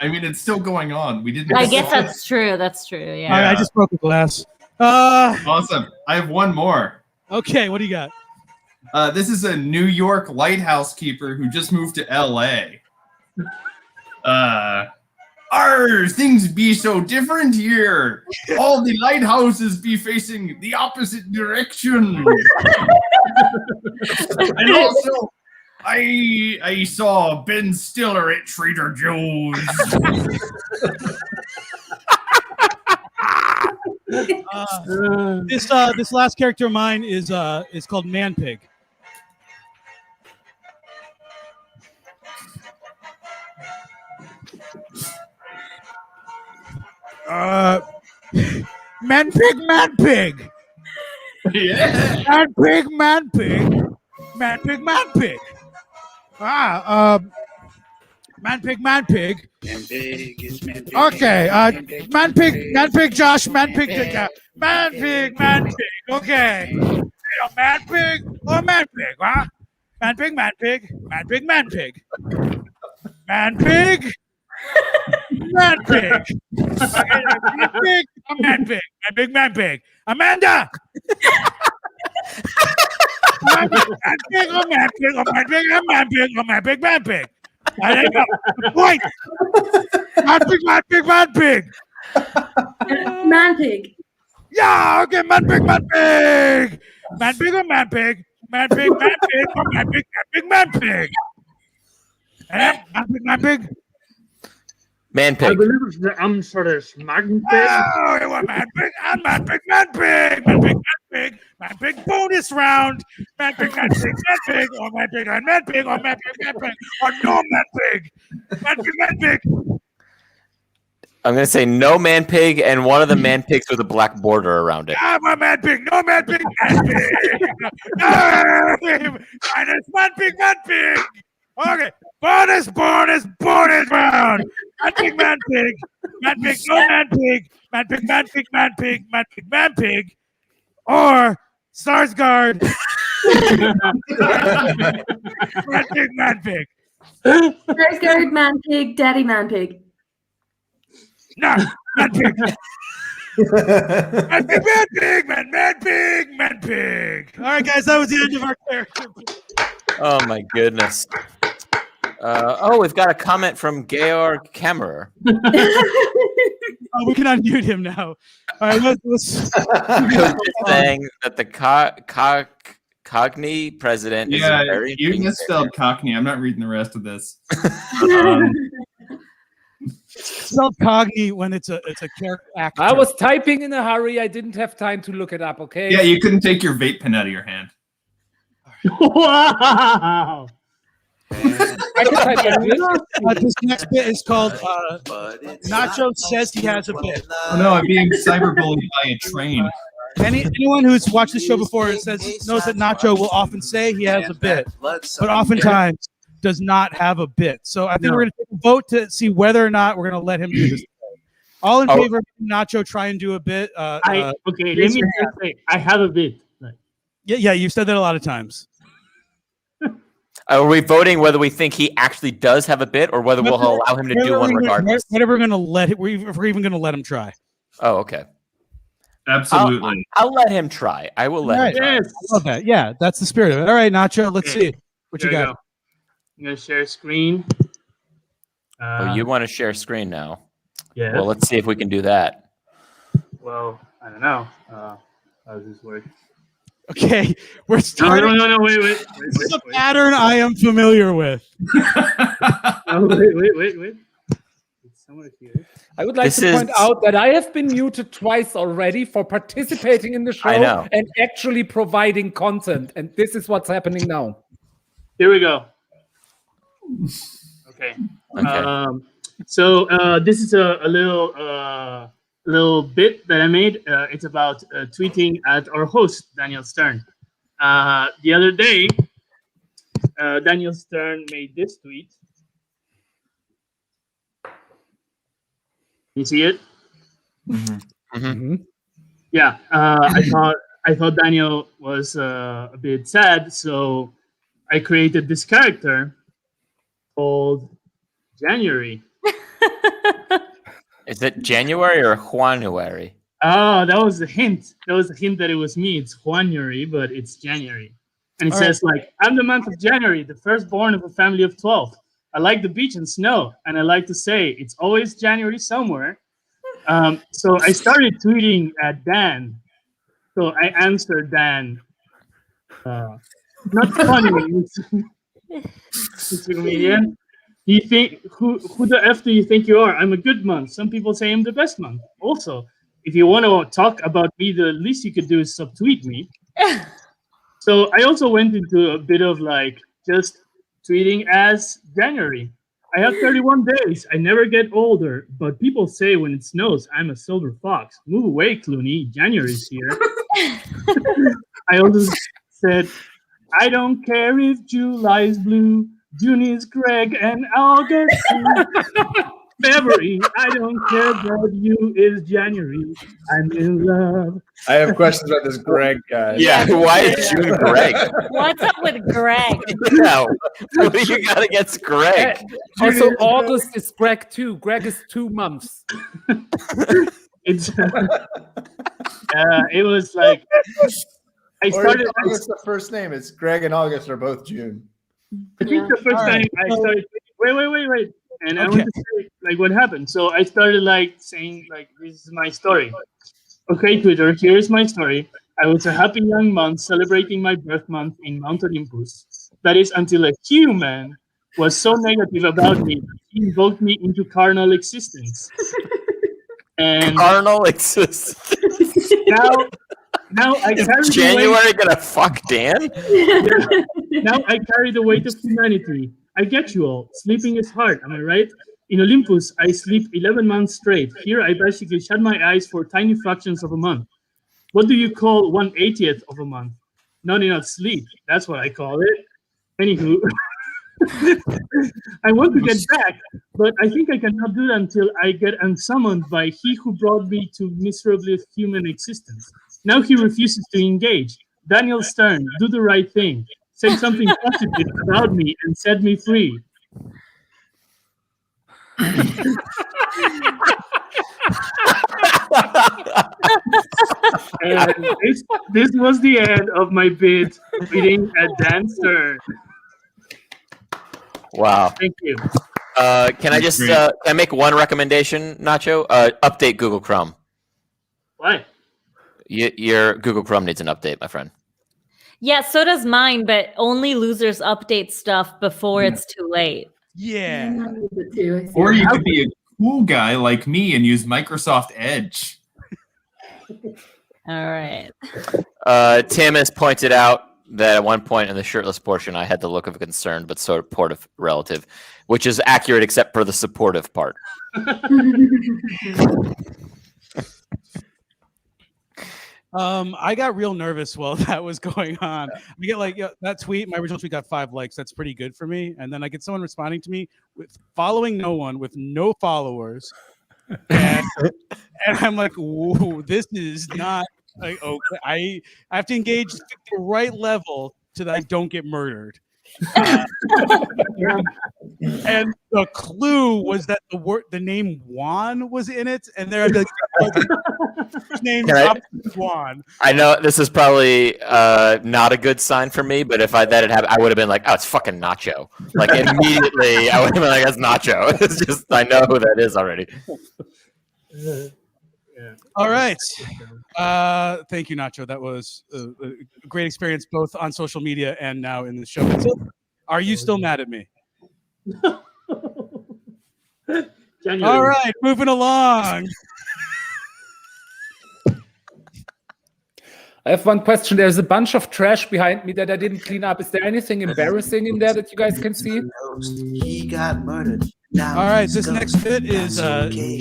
I mean, it's still going on. We didn't. I guess that's true. That's true. Yeah. All right, I just broke a glass. Awesome. I have one more. Okay, what do you got? This is a New York lighthouse keeper who just moved to LA. Things be so different here. All the lighthouses be facing the opposite direction. I saw Ben Stiller at Trader Joe's. This last character of mine is called Man Pig. Man Pig, Man Pig. Yeah. Man Pig, Man Pig. Man Pig, Man Pig. Man Pig, Man Pig. Man Pig is Man Pig. Okay, Man Pig, Josh, Man Pig, Man Pig, Man Pig. Okay, Man Pig or Man Pig, huh? Man Pig, Man Pig, Man Pig, Man Pig, Man Pig, Man Pig. Okay, Man Pig or Man Pig, Man Pig, Man Pig. Amanda. Man Pig or Man Pig or Man Pig or Man Pig or Man Pig, Man Pig. I don't know. Wait. Man Pig, Man Pig, Man Pig. Man Pig. Yeah, okay, Man Pig, Man Pig. Man Pig or Man Pig? Man Pig, Man Pig or Man Pig, Man Pig, Man Pig. Man Pig, Man Pig. Man I Pig. believe it's the answer Man Pig. Oh, it was Man Pig and Man Pig, Man Pig. Man Pig, Man Pig. Man Pig bonus round. Man Pig, Man Pig, Man Pig. Or Man Pig and Man Pig or Man Pig, Man Pig. Or no Man Pig. Man Pig, Man Pig. I'm going to say no Man Pig and one of the Man Pigs with a black border around it. I'm a Man Pig. No Man Pig, Man Pig. No. Minus Man Pig, Man Pig. Okay. Bonus round. Man Pig, Man Pig. Man Pig, no Man Pig. Man Pig, Man Pig, Man Pig. Man Pig, Man Pig. Or Sarsgaard. Man Pig, Man Pig. Sarsgaard, Man Pig, Daddy Man Pig. No, Man Pig. Man Pig, Man Pig, Man Pig, Man Pig. All right, guys, that was the end of our character. Oh, my goodness. We've got a comment from Georg Kammerer. Oh, we can unmute him now. All right, let's saying that the Cockney president is Yeah, very you misspelled Cockney. I'm not reading the rest of this. spelled Cogni when it's a character actor. I was typing in a hurry. I didn't have time to look it up. Okay. Yeah, you couldn't take your vape pen out of your hand. Wow. I can type like this. This next bit is called Nacho Says He Has a Bit. Oh no, I'm being cyberbullied by a train. Anyone who's watched the show before knows that Nacho will often say he has a bit, but oftentimes does not have a bit. So I think we're going to take a vote to see whether or not we're going to let him do this. All in favor of Nacho try and do a bit. Okay, let me just say, I have a bit. Yeah, you've said that a lot of times. Are we voting whether we think he actually does have a bit or whether we'll allow him to do one regardless? Whatever we're going to let it, if we're even going to let him try. Oh, okay. Absolutely. I'll let him try. I will let him try. Yes. I love that. Yeah, that's the spirit of it. All right, Nacho, let's see what you There got. go. I'm going to share screen. You want to share screen now? Yeah. Well, let's see if we can do that. Well, I don't know. How does this work? Okay, we're starting. No, wait. This is a pattern I am familiar with. Oh, wait. It's somewhere here. I would like to point out that I have been muted twice already for participating in the show and actually providing content. And this is what's happening now. Here we go. Okay. So this is a little bit that I made. It's about tweeting at our host, Daniel Stern. The other day, Daniel Stern made this tweet. You see it? Mm-hmm. Mm-hmm. Yeah. I thought Daniel was a bit sad, so I created this character called January. Is it January or January? Oh, that was a hint. That was a hint that it was me. It's January, but it's January. And it says, I'm the month of January, the firstborn of a family of 12. I like the beach and snow, and I like to say it's always January somewhere. So I started tweeting at Dan. So I answered Dan. Not funny. Mr. Comedian. Do you think who the F do you think you are? I'm a good month. Some people say I'm the best month. Also, if you want to talk about me, the least you could do is subtweet me. So I also went into a bit of like just tweeting as January. I have 31 days. I never get older, but people say when it snows, I'm a silver fox. Move away, Clooney. January's here. I also said, I don't care if July is blue. June is Greg and August February. I don't care, but you is January. I'm in love. I have questions about this Greg guy. Yeah, why is June Greg? What's up with Greg? Yeah, what do you got against Greg? Also, August is Greg too. Greg is 2 months. It's it was like I started. August the first name. It's Greg and August are both June. I think the first time I started. Wait. And I want to say like what happened. So I started like saying like this is my story. Okay, Twitter, here's my story. I was a happy young month celebrating my birth month in Mount Olympus. That is until a human was so negative about me, he invoked me into carnal existence. And Carnal existence. now I carry January gonna fuck Dan? Now I carry the weight of humanity. I get you all. Sleeping is hard, am I right? In Olympus, I sleep 11 months straight. Here, I basically shut my eyes for tiny fractions of a month. What do you call 1/80th of a month? Not enough sleep. That's what I call it. Anywho, I want to get back, but I think I cannot do that until I get unsummoned by he who brought me to miserably human existence. Now he refuses to engage. Daniel Stern, do the right thing. Say something positive about me and set me free. And this was the end of my bid reading at Dan Stern. Wow. Thank you. Can I just can I make one recommendation, Nacho? Update Google Chrome. Why? Your Google Chrome needs an update, my friend. Yeah, so does mine, but only losers update stuff before it's too late. Yeah. Or you could be a cool guy like me and use Microsoft Edge. All right. Tim has pointed out that at one point in the shirtless portion, I had the look of a concerned but supportive relative, which is accurate except for the supportive part. I got real nervous while that was going on. We get like that tweet. My original tweet got 5 likes. That's pretty good for me. And then I get someone responding to me with following no one, with no followers, and I'm like, "Whoa, this is not like okay." I have to engage the right level so that I don't get murdered. And the clue was that the name Juan was in it, and there the name Juan. I know this is probably not a good sign for me, but if that had happened, I would have been like, "Oh, it's fucking Nacho!" Like immediately, I would have been like, "That's Nacho." It's just I know who that is already. All right. Thank you, Nacho. That was a great experience, both on social media and now in the show. Are you still mad at me? All right, moving along. I have one question. There's a bunch of trash behind me that I didn't clean up. Is there anything embarrassing in there that you guys can see? He got murdered. All right, this next bit is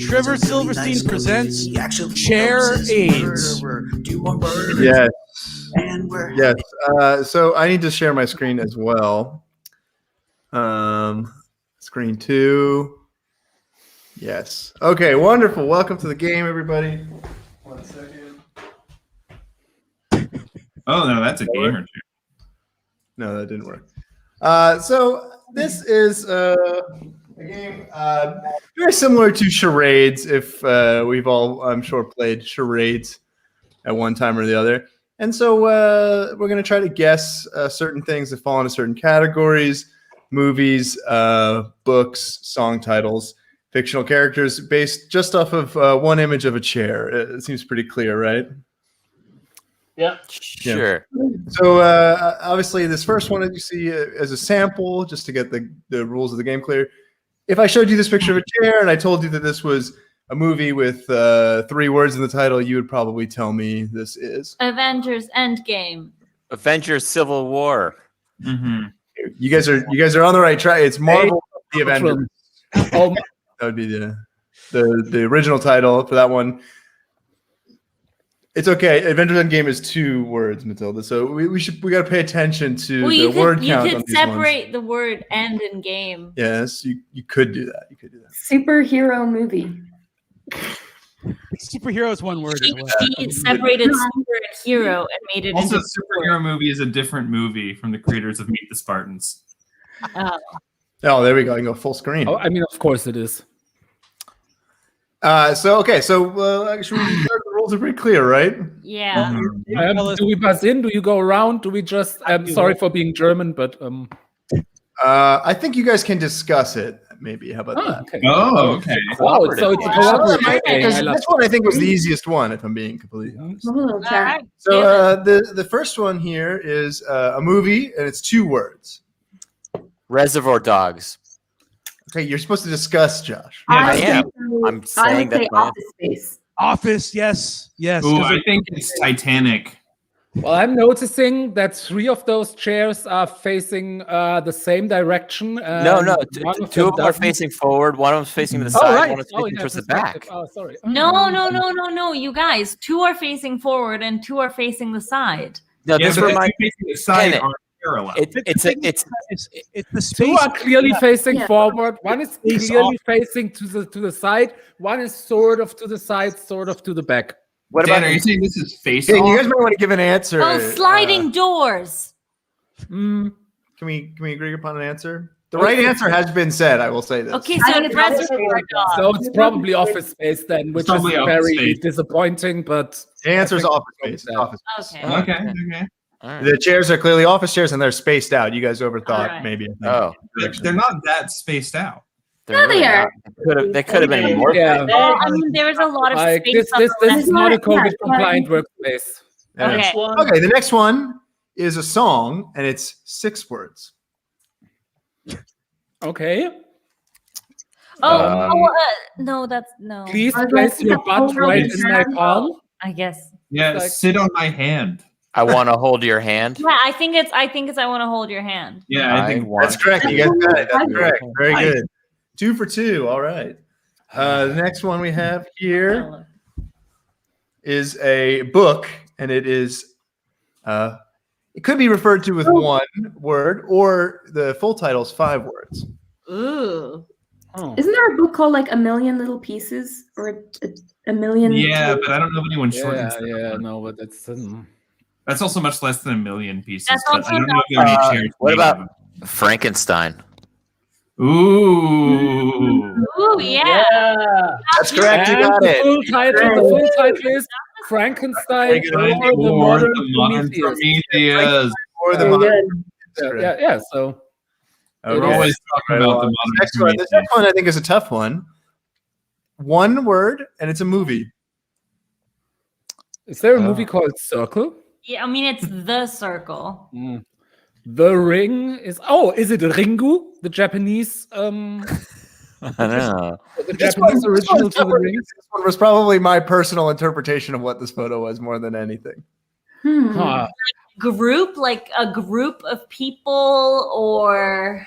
Trevor Silverstein presents Chair AIDS. Yes. Yes. So I need to share my screen as well. Screen 2. Yes. Okay, wonderful. Welcome to the game, everybody. 1 second. Oh, no, that's a game or two. No, that didn't work. So this is a game very similar to charades, if we've all, I'm sure, played charades at one time or the other. And so we're going to try to guess certain things that fall into certain categories, movies, books, song titles, fictional characters, based just off of one image of a chair. It seems pretty clear, right? Yeah. Sure. So obviously, this first one, as you see, as a sample, just to get the rules of the game clear. If I showed you this picture of a chair and I told you that this was a movie with 3 words in the title, you would probably tell me this is Avengers Endgame. Avengers Civil War. Mm-hmm. You guys are on the right track. It's Marvel the Avengers. Oh, That would be the original title for that one. It's okay. Avengers Endgame is 2 words, Matilda. So we got to pay attention to the word count. You on could these separate ones. the word "end" and "game." Yes, you could do that. You could do that. Superhero movie. Superhero is 1 word. as well. She separated super and hero and made it Also, into superhero movie is a different movie from the creators of Meet the Spartans. Oh, there we go. I can go full screen. I mean, of course it is. So actually, the rules are pretty clear, right? Yeah. Do we buzz in? Do you go around? Do we just? I'm sorry for being German, but I think you guys can discuss it. Maybe. How about that? okay. Oh, okay. Oh, so it's a cooperative game. I love This one I think was the easiest one, if I'm being completely honest. All right. So the first one here is a movie, and it's 2 words. Reservoir Dogs. Okay, you're supposed to discuss, Josh. I would am. say- I'm I saying would say that. Office Space. Office, yes. Ooh, I think it's Titanic. Well, I'm noticing that 3 of those chairs are facing the same direction. No. one 2 of them are doesn't. facing forward. One of them's facing to the Oh, side. right. One is facing towards the perspective. back. Oh, sorry. No. You guys, 2 are facing forward and 2 are facing the side. No, Yeah, this but reminds. facing the side Kenneth, are parallel. It's the 2 space. are clearly facing Yeah. forward. One is Face clearly facing to the side. One is sort of to the side, sort of to the back. What Dan, about are you saying this is face Okay, you off? guys might want to give an answer. Oh, sliding doors. Mm. Can we agree upon an answer? The right answer has been said. I will say this. Okay, I so think it's it's Reservoir Dogs. So it's probably Office Space then, which is Probably Office very Space. disappointing. But The answer is I think Office we'll Space. go with Office Space. Okay. Okay. All right. The chairs are clearly office chairs, and they're spaced out. You guys overthought, All right. maybe. I think. Oh, But they're not that spaced out. No, they are. They could have been more. Yeah. Well, I mean, there's a lot of Like space. this on the is not a Yeah, COVID compliant workspace. Yeah. Okay. Next one. Okay, the next one is a song, and it's 6 words. Okay. No, that's no. Please I was place like, your the butt whole right world in my is palm. I guess. Yeah, Like- sit on my hand. I want to hold your hand. Yeah, I think it's. I want to hold your hand. Yeah, I think want. That's correct. You guys got it. That's Nice. correct. Very good. 2 for 2. All right. The next one we have here is a book, and it is it could be referred to with 1 word, or the full title is 5 words. Ooh. Oh. Isn't there a book called like A Million Little Pieces or a million? Yeah, but I don't know if anyone shortens that. Yeah, no, but That's also much less than 1 million pieces. That's But also I don't know if there are any chairs. What made about of Frankenstein? them. Ooh. Ooh, yeah. That's correct. You got it. The full title is Frankenstein or the Or Modern the modern Prometheus. Prometheus. Or the Very modern. good. That's correct. Yeah. So We're Okay. always talking Right about on. the The modern next one. This Prometheus. next one I think is a tough one. 1 word, and it's a movie. is there a movie called Circle? Yeah, I mean it's the circle. The Ring is. Oh, is it Ringu? The Japanese. I don't know. The Japanese original to the Ring. This one was probably my personal interpretation of what this photo was more than anything. Huh. Group, like a group of people, or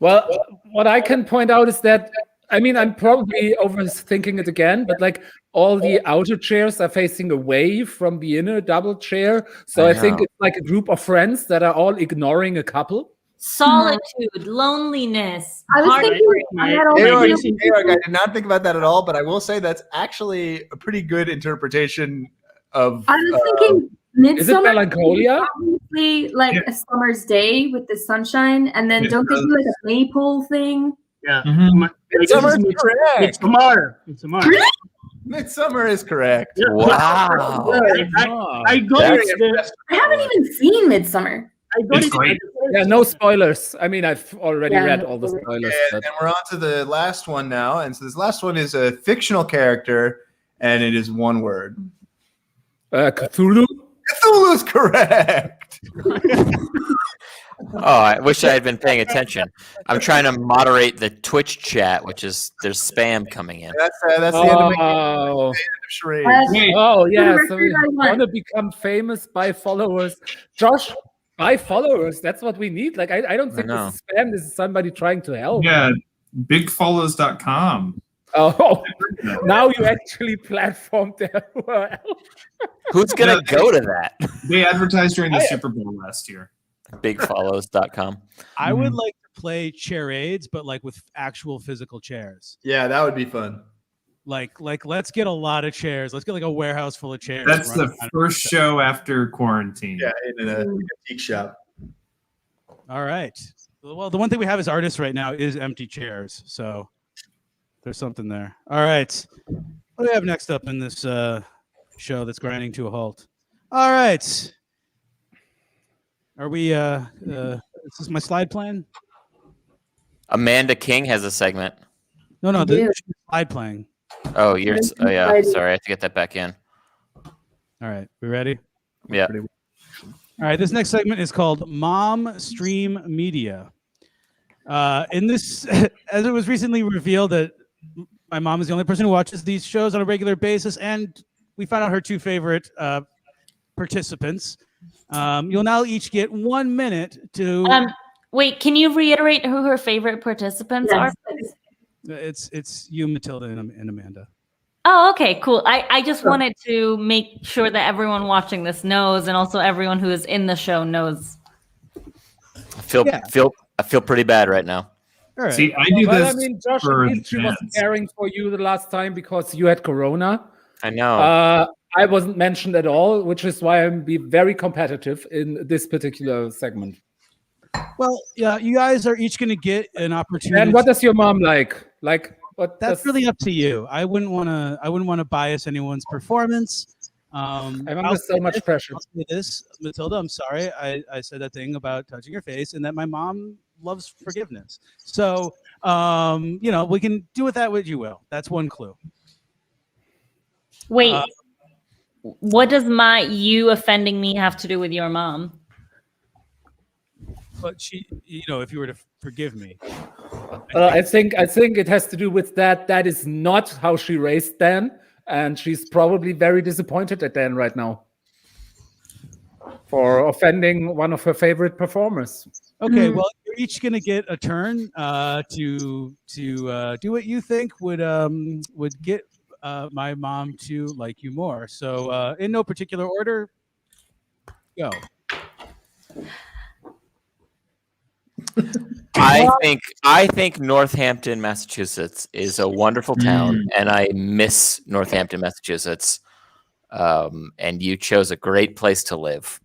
Well, what I can point out is that, I mean, I'm probably overthinking it again, but like all the outer chairs are facing away from the inner double chair. So I think know. it's like a group of friends that are all ignoring a couple. solitude, loneliness. I was heartbreak. thinking I had all Georg, these- Georg, I did not think about that at all, but I will say that's actually a pretty good interpretation of. I was thinking Is it Midsummer. Melancholia? Obviously, like a summer's day with the sunshine, and then Yeah. don't they do like a maypole thing? Yeah. Mhm. Midsummer is It's correct. Tamar. It's Tamar. Midsummer is correct. Yeah. Wow. I got That's- it. I haven't even seen Midsummer. I got It's it. great. Yeah, no spoilers. I mean, I've already Yeah, read no all the spoilers. spoilers. And, But, and we're on to the last one now. And so this last one is a fictional character, and it is 1 word. Cthulhu? Cthulhu's correct. Oh, I wish I had been paying attention. I'm trying to moderate the Twitch chat, there's spam coming in. That's the end of my charade. Oh yeah, so we want to become famous by followers. Josh, by followers, that's what we need. Like I don't think this is spam. This is somebody trying to help. Yeah, bigfollows.com. Oh, now you actually platformed their URL. Who's gonna go to that? They advertised during the Super Bowl last year. Bigfollows.com. I would like to play charades, but like with actual physical chairs. Yeah, that would be fun. Like let's get a lot of chairs. Let's get like a warehouse full of chairs. That's the first show after quarantine. Yeah, in an antique shop. All right. Well, the one thing we have as artists right now is empty chairs. So there's something there. All right. What do we have next up in this show that's grinding to a halt? All right. Are we is this my slide plan? Amanda King has a segment. No, the slide playing. Oh, yeah. Sorry, I have to get that back in. All right, we ready? Yeah. All right, this next segment is called Mom Stream Media. In this, as it was recently revealed that my mom is the only person who watches these shows on a regular basis, and we found out her two favorite participants. You'll now each get 1 minute to. Wait, can you reiterate who her favorite participants are? It's you, Matilda, and Amanda. Oh, okay, cool. I just wanted to make sure that everyone watching this knows, and also everyone who is in the show knows. I feel pretty bad right now. All right. See, I do this. I mean, Josh, she was fans. caring for you the last time because you had Corona. I know. I wasn't mentioned at all, which is why I'm be very competitive in this particular segment. Well, yeah, you guys are each going to get an opportunity. And what does your mom like? Like, what? That's really up to you. I wouldn't want to bias anyone's performance. I'm under so much pressure. I'll say this, Matilda, I'm sorry. I said that thing about touching your face, and that my mom loves forgiveness. So, we can do with that what you will. That's one clue. Wait, what does you offending me have to do with your mom? But she, if you were to forgive me, I think it has to do with that. That is not how she raised Dan, and she's probably very disappointed at Dan right now for offending one of her favorite performers. Okay, well, you're each gonna get a turn to do what you think would get my mom to like you more. So, in no particular order, go. I think Northampton, Massachusetts is a wonderful town, and I miss Northampton, Massachusetts. And you chose a great place to live.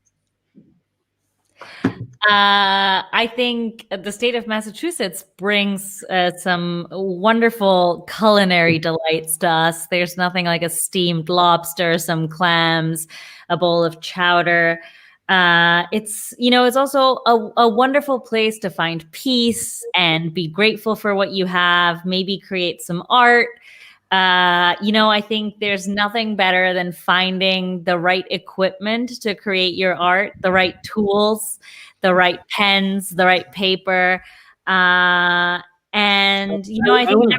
I think the state of Massachusetts brings some wonderful culinary delights to us. There's nothing like a steamed lobster, some clams, a bowl of chowder. It's also a wonderful place to find peace and be grateful for what you have, maybe create some art. I think there's nothing better than finding the right equipment to create your art, the right tools, the right pens, the right paper. I think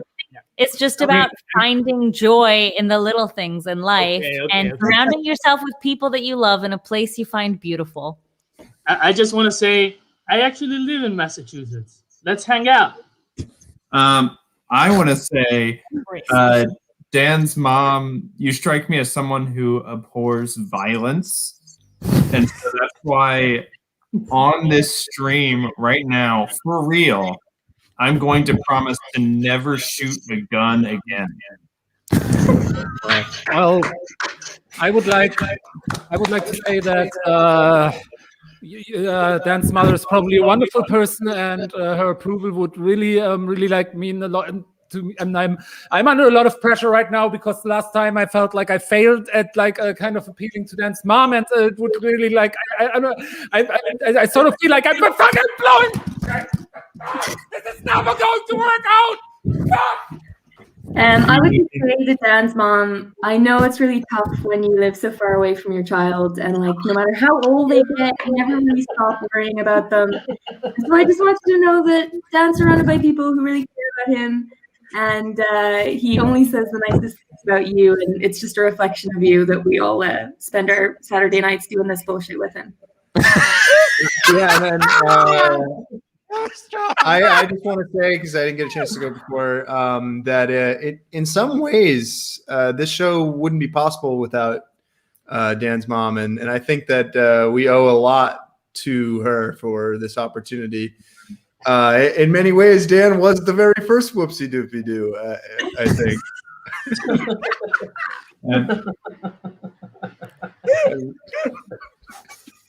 it's just about finding joy in the little things in life and surrounding yourself with people that you love in a place you find beautiful. I just want to say, I actually live in Massachusetts. Let's hang out. I want to say, Dan's mom, you strike me as someone who abhors violence. And so that's why on this stream right now, for real, I'm going to promise to never shoot a gun again. Well, I would like to say that Dan's mother is probably a wonderful person, and her approval would really mean a lot to me. And I'm under a lot of pressure right now because last time I felt like I failed at kind of appealing to Dan's mom, and it would really I sort of feel like I'm fucking blowing. This is never going to work out. I would just say to Dan's mom, I know it's really tough when you live so far away from your child, and like no matter how old they get, you never really stop worrying about them. So I just want you to know that Dan's surrounded by people who really care about him, and he only says the nicest things about you, and it's just a reflection of you that we all spend our Saturday nights doing this bullshit with him. Yeah, and then I just want to say, because I didn't get a chance to go before, that it in some ways this show wouldn't be possible without Dan's mom, and I think that we owe a lot to her for this opportunity. In many ways, Dan was the very first Whoopsie Doopsie Doo, I think.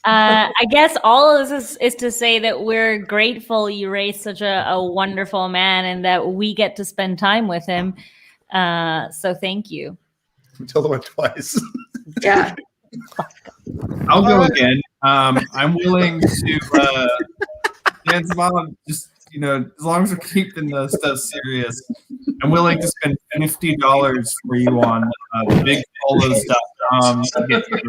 I guess all of this is to say that we're grateful you raised such a wonderful man and that we get to spend time with him. So thank you. We told him twice. Yeah. I'll go again. I'm willing to Dan's mom, just as long as we're keeping the stuff serious, I'm willing to spend $50 for you on bigpolos.com to get there.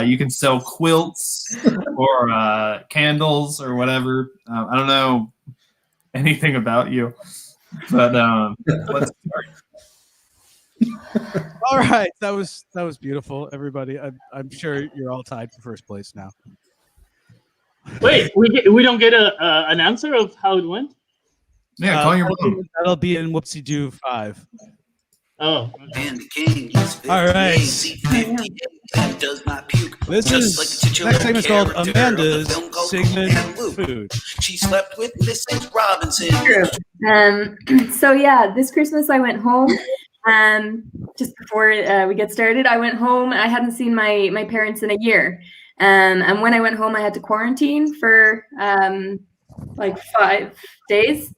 You can sell quilts or candles or whatever. I don't know anything about you, but let's start. All right, that was beautiful, everybody. I'm sure you're all tied for first place now. Wait, we don't get an answer of how it went? Yeah, call your mom. That'll be in Whoopsie Doo 5. Oh. And the king is 58, All right. 58, and does not puke. This Just is like the titular next segment's called character of the Amanda's film called Sigmund Anne Luke. Food. She slept with Mrs. Robinson. So yeah, this Christmas I went home. Just before we get started, I went home. I hadn't seen my parents in a year. And when I went home, I had to quarantine for like 5 days.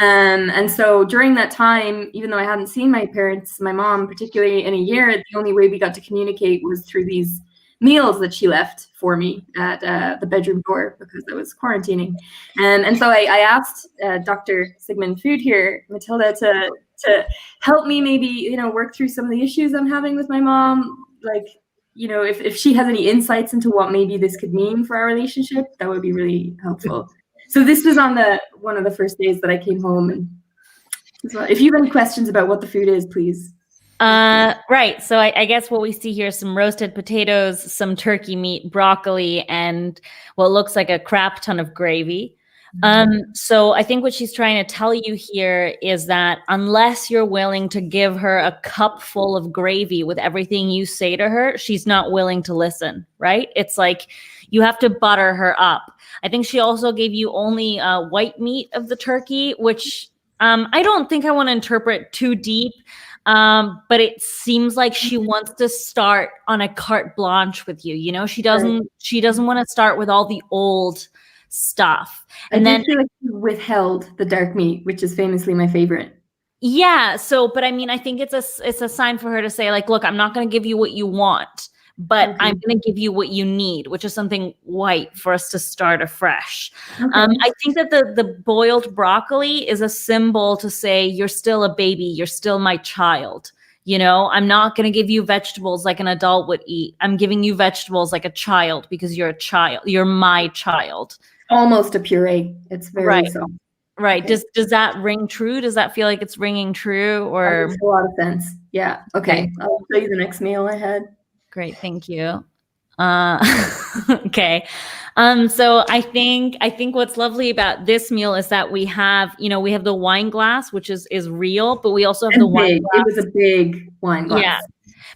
And so during that time, even though I hadn't seen my parents, my mom particularly in a year, the only way we got to communicate was through these meals that she left for me at the bedroom door because I was quarantining. And so I asked Dr. Sigmund Food here, Matilda, to help me maybe, work through some of the issues I'm having with my mom. Like, if she has any insights into what maybe this could mean for our relationship, that would be really helpful. So this was on one of the first days that I came home. And so if you have any questions about what the food is, please. Right. So I guess what we see here is some roasted potatoes, some turkey meat, broccoli, and what looks like a crap ton of gravy. So I think what she's trying to tell you here is that unless you're willing to give her a cup full of gravy with everything you say to her, she's not willing to listen, right? It's like you have to butter her up. I think she also gave you only white meat of the turkey, which I don't think I want to interpret too deep. But it seems like she wants to start on a carte blanche with you. She doesn't want to start with all the old stuff. And then feel like you withheld the dark meat, which is famously my favorite. Yeah. So, but I mean, I think it's a sign for her to say, like, look, I'm not going to give you what you want, but I'm going to give you what you need, which is something white for us to start afresh. I think that the boiled broccoli is a symbol to say, you're still a baby. You're still my child. I'm not going to give you vegetables like an adult would eat. I'm giving you vegetables like a child because you're a child. You're my child. Almost a puree. It's very soft. Right. Okay. Does that ring true? Does that feel like it's ringing true? Or that makes a lot of sense. Yeah. Okay. I'll show you the next meal I had. Great. Thank you. Okay. So I think what's lovely about this meal is that we have the wine glass, which is real, but we also have the wine glass. It was a big wine glass. Yeah.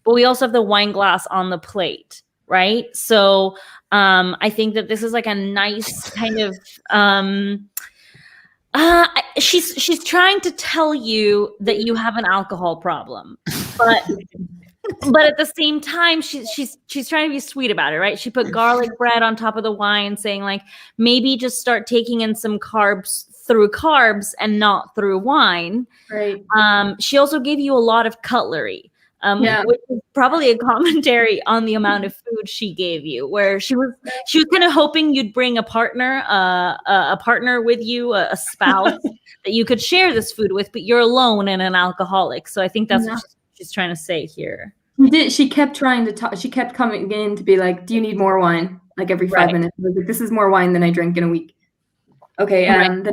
But we also have the wine glass on the plate, right? So I think that this is like a nice kind of she's trying to tell you that you have an alcohol problem, but at the same time she's trying to be sweet about it, right? She put garlic bread on top of the wine, saying like maybe just start taking in some carbs through carbs and not through wine. Right. She also gave you a lot of cutlery. which is probably a commentary on the amount of food she gave you, where she was kind of hoping you'd bring a partner with you, a spouse that you could share this food with, but you're alone and an alcoholic. So I think that's what she's trying to say here. She kept trying to talk. She kept coming in to be like, "Do you need more wine?" Like every 5 minutes. I was like, "This is more wine than I drink in a week." Okay. The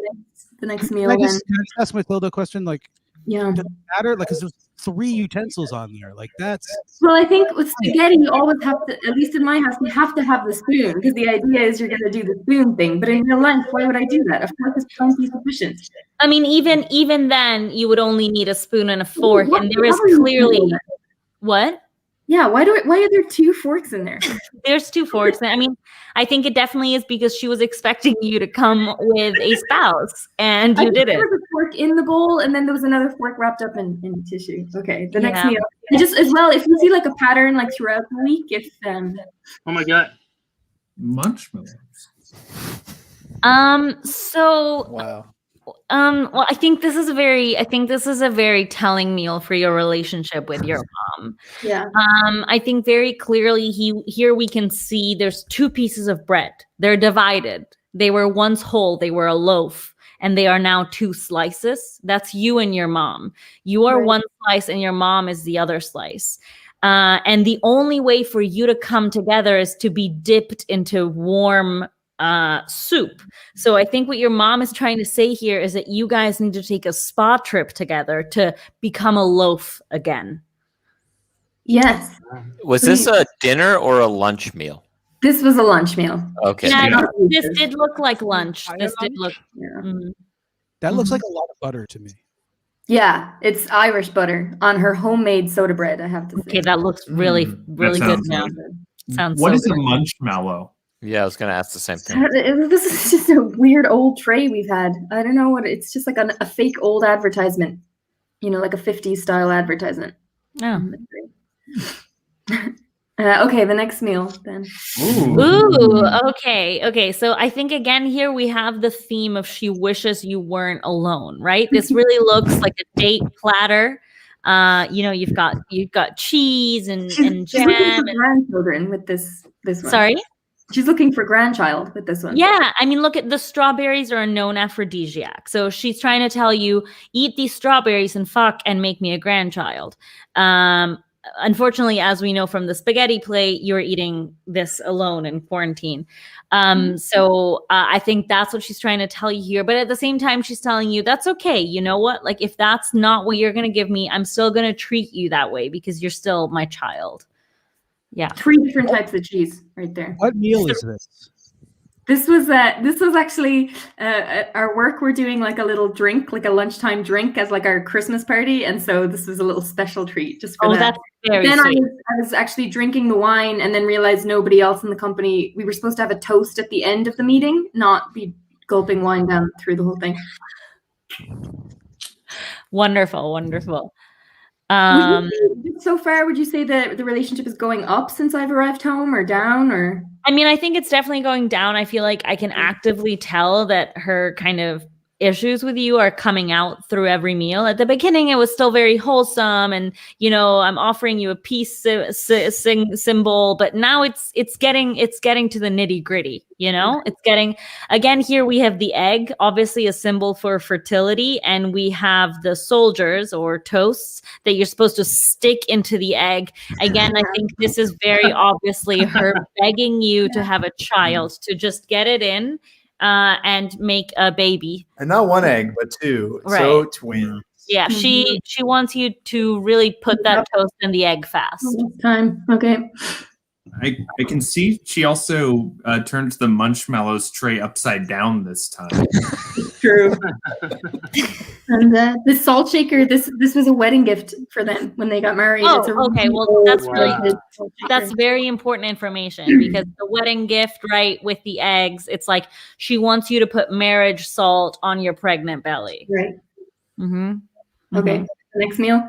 next meal. Can I just ask Matilda a question? Like, yeah, does it matter? Like, because there's 3 utensils on there. Like, that's. Well, I think with spaghetti, you always have to. At least in my house, you have to have the spoon because the idea is you're going to do the spoon thing. But in real life, why would I do that? Of course, it's plenty sufficient. I mean, even then, you would only need a spoon and a fork, and there is clearly what. Yeah, why are there 2 forks in there? There's 2 forks. I mean, I think it definitely is because she was expecting you to come with a spouse, and you didn't. There was a fork in the bowl, and then there was another fork wrapped up in tissue. Okay, the next meal. And just as well, if you see like a pattern like throughout the week, if oh my god, Munchmallows. So Wow. Well, I think this is a very telling meal for your relationship with your mom. Yeah. I think very clearly here we can see there's 2 pieces of bread. They're divided. They were once whole. They were a loaf, and they are now 2 slices. That's you and your mom. You are one slice, and your mom is the other slice. And the only way for you to come together is to be dipped into warm soup. So I think what your mom is trying to say here is that you guys need to take a spa trip together to become a loaf again. Yes. Was this a dinner or a lunch meal? This was a lunch meal. Okay. Yeah, this did look like lunch. This did look. That looks like a lot of butter to me. Yeah, it's Irish butter on her homemade soda bread, I have to say. Okay, that looks really good now. Sounds What so is good. a munchmallow? Yeah, I was going to ask the same thing. This is just a weird old tray we've had. I don't know what it's just like a fake old advertisement, like a 50s style advertisement. Oh. Okay, the next meal then. Ooh, okay. So I think again here we have the theme of she wishes you weren't alone, right? This really looks like a date platter. You've got cheese and She's jam. Looking for grandchildren with this one. Sorry? She's looking for grandchild with this one. Yeah, I mean, look at the strawberries are a known aphrodisiac. So she's trying to tell you, eat these strawberries and fuck and make me a grandchild. Unfortunately, as we know from the spaghetti plate, you're eating this alone in quarantine. So I think that's what she's trying to tell you here. But at the same time, she's telling you that's okay. You know what? Like, if that's not what you're going to give me, I'm still going to treat you that way because you're still my child. Yeah. 3 different types of cheese right there. What meal is this? This was actually our work. We're doing like a little drink, like a lunchtime drink as like our Christmas party. And so this was a little special treat just for that. That's very then sweet. I was actually drinking the wine and then realized nobody else in the company, we were supposed to have a toast at the end of the meeting, not be gulping wine down through the whole thing. Wonderful. So far, would you say that the relationship is going up since I've arrived home or down or? I mean, I think it's definitely going down. I feel like I can actively tell that her kind of issues with you are coming out through every meal. At the beginning, it was still very wholesome, and I'm offering you a peace symbol, but now it's getting to the nitty gritty. It's getting, again, here we have the egg, obviously a symbol for fertility, and we have the soldiers or toasts that you're supposed to stick into the egg. Again, I think this is very obviously her begging you to have a child, to just get it in. And make a baby. And not 1 egg, but 2. Right. So twins. Yeah, she wants you to really put that toast in the egg fast. Time. Okay. I can see she also turned the Munchmallows tray upside down this time. True. And the salt shaker, this was a wedding gift for them when they got married. Oh, It's a okay. Well, that's wow. that's very important information because the wedding gift, right, with the eggs, it's like she wants you to put marriage salt on your pregnant belly. Right. Mm-hmm. Okay. Next meal.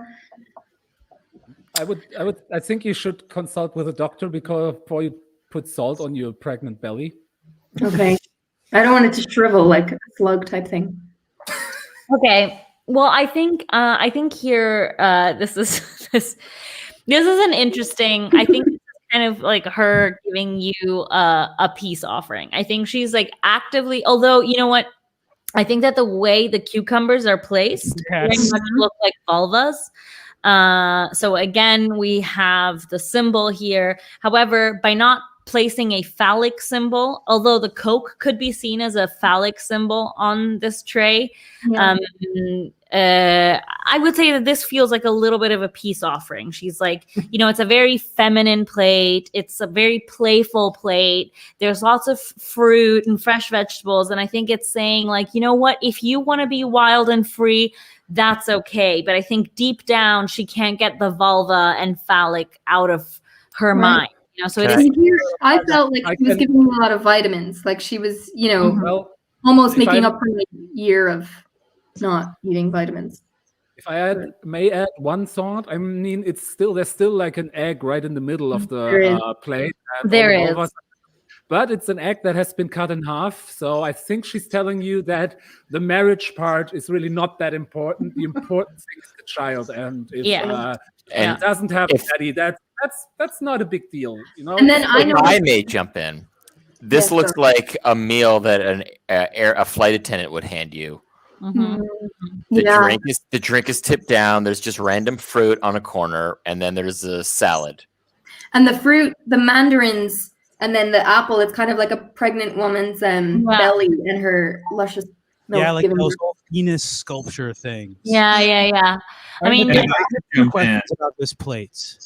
I think you should consult with a doctor before you put salt on your pregnant belly. Okay. I don't want it to shrivel like a slug type thing. Okay. Well, I think here this is this. This is an interesting. I think this is kind of like her giving you a peace offering. I think she's like actively. Although you know what, I think that the way the cucumbers are placed very much look like vulvas. So again, we have the symbol here. However, by not placing a phallic symbol, although the Coke could be seen as a phallic symbol on this tray, I would say that this feels like a little bit of a peace offering. She's like, it's a very feminine plate. It's a very playful plate. There's lots of fruit and fresh vegetables. And I think it's saying like, you know what, if you want to be wild and free, that's okay. But I think deep down, she can't get the vulva and phallic out of her mind. So it is. I felt like she was giving me a lot of vitamins. Like she was, almost making up for a year of not eating vitamins. If I may add one thought, I mean, there's still like an egg right in the middle of the plate. There is. But it's an egg that has been cut in half. So I think she's telling you that the marriage part is really not that important. The important thing is the child. And if it doesn't have daddy, that's not a big deal. And then I may jump in. This looks like a meal that a flight attendant would hand you. Mm-hmm. The drink is tipped down. There's just random fruit on a corner, and then there's a salad. And the fruit, the mandarins, and then the apple. It's kind of like a pregnant woman's belly and her luscious milk. Yeah, like those old Venus sculpture things. Yeah. I mean, I have two questions about this plate.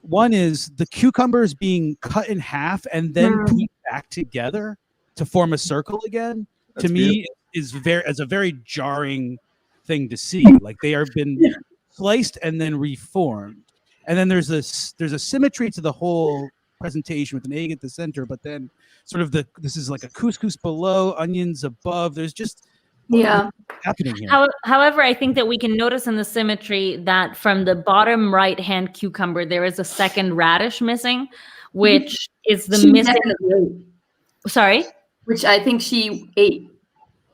One is the cucumbers being cut in half and then put back together to form a circle again. That's to me, is a very jarring thing to see. Like they are been sliced and then reformed, and then there's a symmetry to the whole presentation with an egg at the center, but then sort of this is like a couscous below, onions above. There's just happening here. However, I think that we can notice in the symmetry that from the bottom right hand cucumber there is a second radish missing, which is the missing. Sorry, which I think she ate.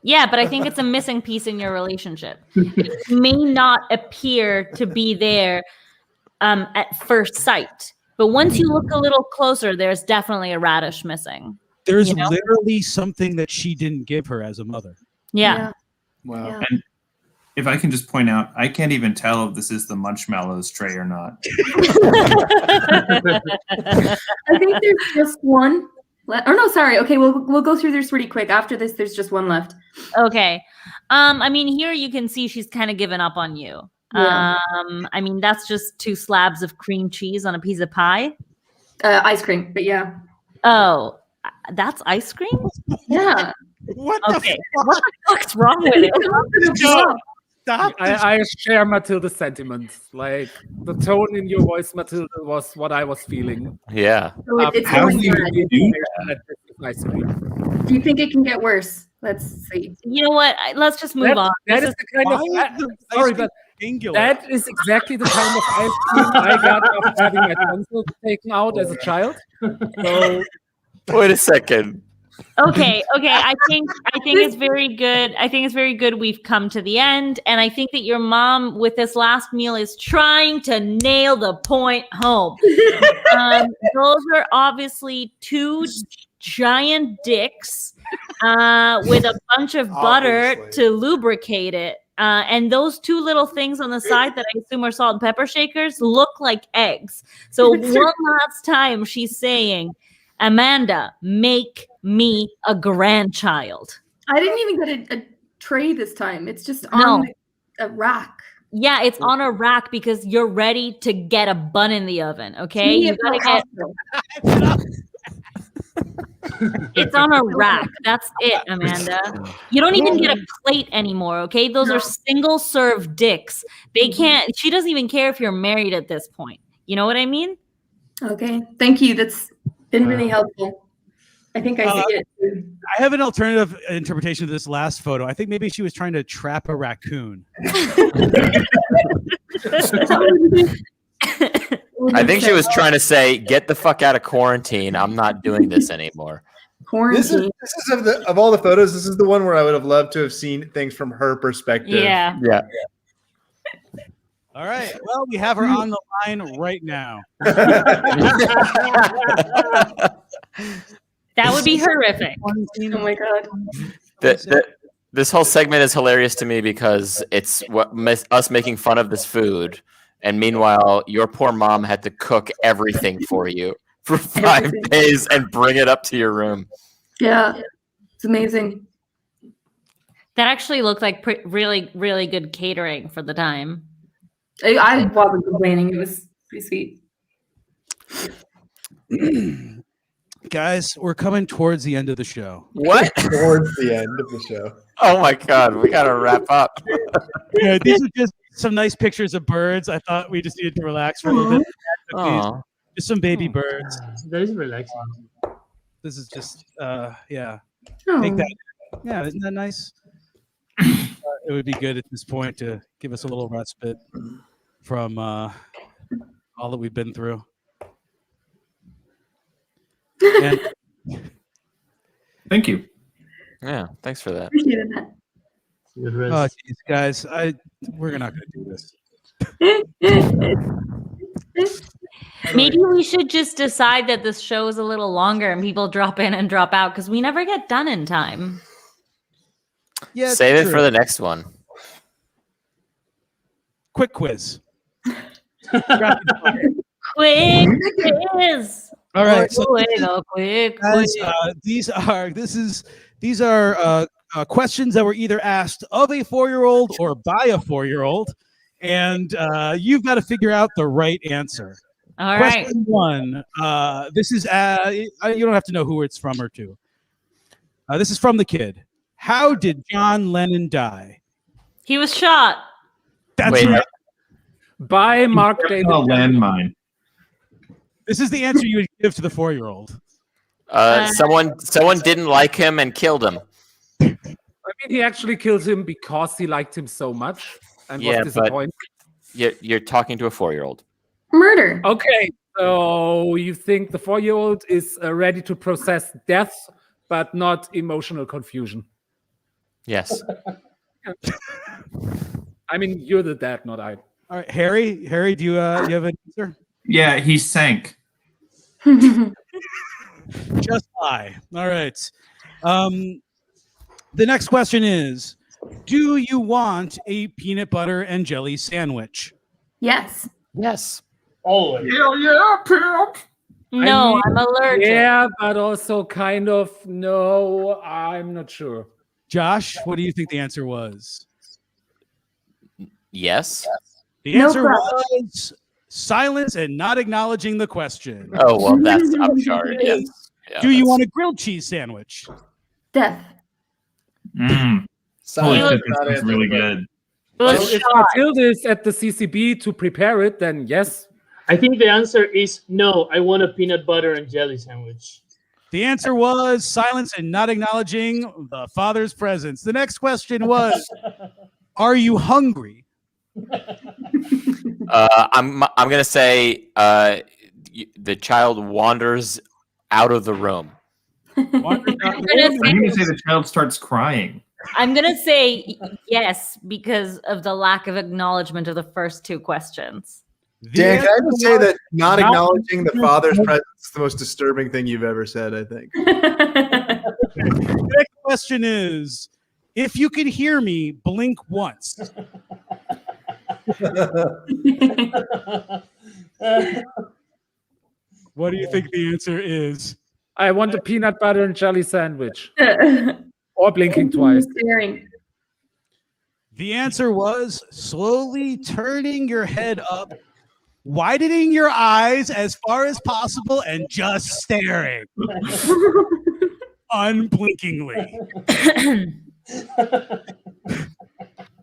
Yeah, but I think it's a missing piece in your relationship. It may not appear to be there at first sight, but once you look a little closer, there's definitely a radish missing. There's literally something that she didn't give her as a mother. Yeah. Wow. Yeah. And if I can just point out, I can't even tell if this is the Munchmallows tray or not. I think there's just one. No, sorry. Okay, we'll go through this pretty quick. After this, there's just one left. Okay. I mean, here you can see she's kind of given up on you. Yeah. I mean, that's just 2 slabs of cream cheese on a piece of pie. Ice cream, but yeah. Oh, that's ice cream? Yeah. What the fuck's wrong with it? Stop. I share Matilda's sentiments. Like the tone in your voice, Matilda, was what I was feeling. Yeah. So how do you do that? Do you think it can get worse? Let's see. You know what? Let's just move on. That is the kind of sorry, but that is exactly the kind of ice cream I got after having my tonsils taken out as a child. So wait a second. Okay. I think it's very good. I think it's very good we've come to the end. And I think that your mom with this last meal is trying to nail the point home. Those are obviously 2 giant dicks with a bunch of butter to lubricate it. And those 2 little things on the side that I assume are salt and pepper shakers look like eggs. So one last time she's saying, Amanda, make me a grandchild. I didn't even get a tray this time. It's just on a rack. Yeah, it's on a rack because you're ready to get a bun in the oven, okay? You gotta get... It's on a rack. That's it, Amanda. You don't even get a plate anymore, okay? Those are single serve dicks. They can't... She doesn't even care if you're married at this point. You know what I mean? Okay. Thank you. That's been really helpful. I think I see it. I have an alternative interpretation of this last photo. I think maybe she was trying to trap a raccoon. I think she was trying to say, "Get the fuck out of quarantine. I'm not doing this anymore." This is of all the photos. This is the one where I would have loved to have seen things from her perspective. Yeah. All right. Well, we have her on the line right now. That would be horrific. Oh my god. This whole segment is hilarious to me because it's us making fun of this food, and meanwhile, your poor mom had to cook everything for you for 5 days and bring it up to your room. Yeah, it's amazing. That actually looked like really, really good catering for the time. I wasn't complaining. It was pretty sweet. Guys, we're coming towards the end of the show. What? Towards the end of the show. Oh my God, we gotta wrap up. Yeah, these are just some nice pictures of birds. I thought we just needed to relax for a little bit. Aw. Just some baby birds. That is relaxing. This is just, yeah. Oh. Take that. Yeah, isn't that nice? It would be good at this point to give us a little respite from all that we've been through. And Thank you. Yeah, thanks for that. Appreciated that. Good oh, rest. geez, guys, we're not going to do this. Maybe we should just decide that this show is a little longer and people drop in and drop out because we never get done in time. Yeah, it's Save it true. for the next one. Quick quiz. Quick quiz. All right, so Quick guys, quiz. these are questions that were either asked of a 4-year-old or by a 4-year-old, and you've got to figure out the right answer. All right. Question 1. This is you don't have to know who it's from or to. This is from the kid. How did John Lennon die? He was shot. That's Wait, right. By Mark A David. landmine. This is the answer you would give to the 4-year-old. Someone didn't like him and killed him. I mean, he actually kills him because he liked him so much and Yeah, was but- disappointed. You're talking to a 4-year-old. Murder. Okay, so you think the 4-year-old is ready to process death, but not emotional confusion. Yes. I mean, you're the dad, not I. All right, Harry. Harry, do you have an answer? Yeah, he sank. Just lie. All right. The next question is, do you want a peanut butter and jelly sandwich? Yes. Yes. Always. Hell yeah, pimp. No, mean, I'm allergic. Yeah, but also kind of no, I'm not sure. Josh, what do you think the answer was? Yes. The No answer problem. was silence and not acknowledging the question. Oh well, I'm sorry. Yes. Yeah, Do you that's- want a grilled cheese sandwich? Death. Holy Silence. shit, this is really good. It Well, was if shot. Matilda is at the CCB to prepare it, then yes. I think the answer is no. I want a peanut butter and jelly sandwich. The answer was silence and not acknowledging the father's presence. The next question was, are you hungry? I'm gonna say the child wanders out of the room. Wandered out I'm the gonna room? I'm going to say the child starts crying. I'm gonna say yes because of the lack of acknowledgement of the first two questions. Dan, can I just say that not Not- acknowledging the father's presence is the most disturbing thing you've ever said, I think. The next question is, if you can hear me, blink once. What do you think the answer is? I want a peanut butter and jelly sandwich. Or blinking twice. Staring. The answer was slowly turning your head up, widening your eyes as far as possible, and just staring unblinkingly.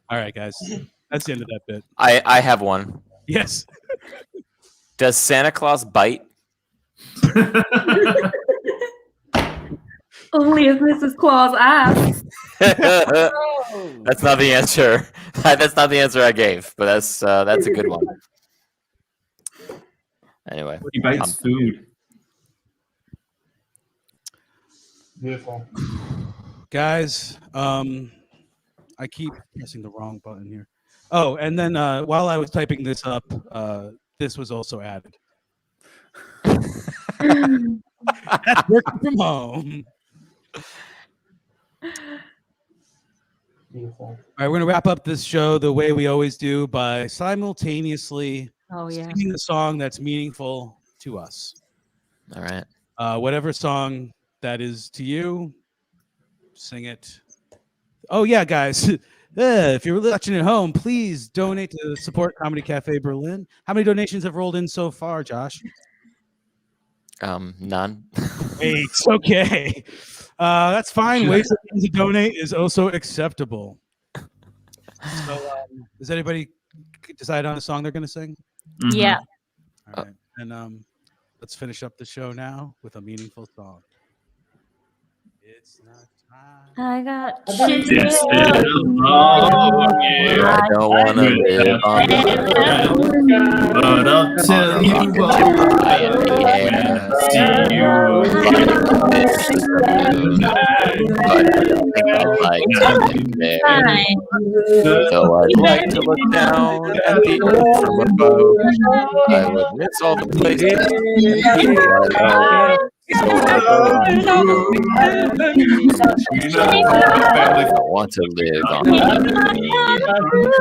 All right, guys. That's the end of that bit. I have one. Yes. Does Santa Claus bite? Only if Mrs. Claus asks. That's not the answer. That's not the answer I gave, but that's a good one. Anyway, He bites food. Beautiful. Guys, I I keep pressing the wrong button here. Oh, and then while I was typing this up, this was also added. That's working from home. Beautiful. All right, we're going to wrap up this show the way we always do by simultaneously singing a song that's meaningful to us. All right. Whatever song that is to you, sing it. Oh, yeah, guys. If you're watching at home, please donate to Support Comedy Cafe Berlin. How many donations have rolled in so far, Josh? None. Wait, okay. That's fine. Ways to donate is also acceptable. So, does anybody decide on a song they're going to sing? Mhm. Yeah. All right. And let's finish up the show now with a meaningful song. It's not time. I got shit. This is I don't want to live on the but I'll tell you what. See you but I don't think I'd like to live there. Though I'd like to look down at the earth from above, I would miss all the places and people I love. So I don't want to live on the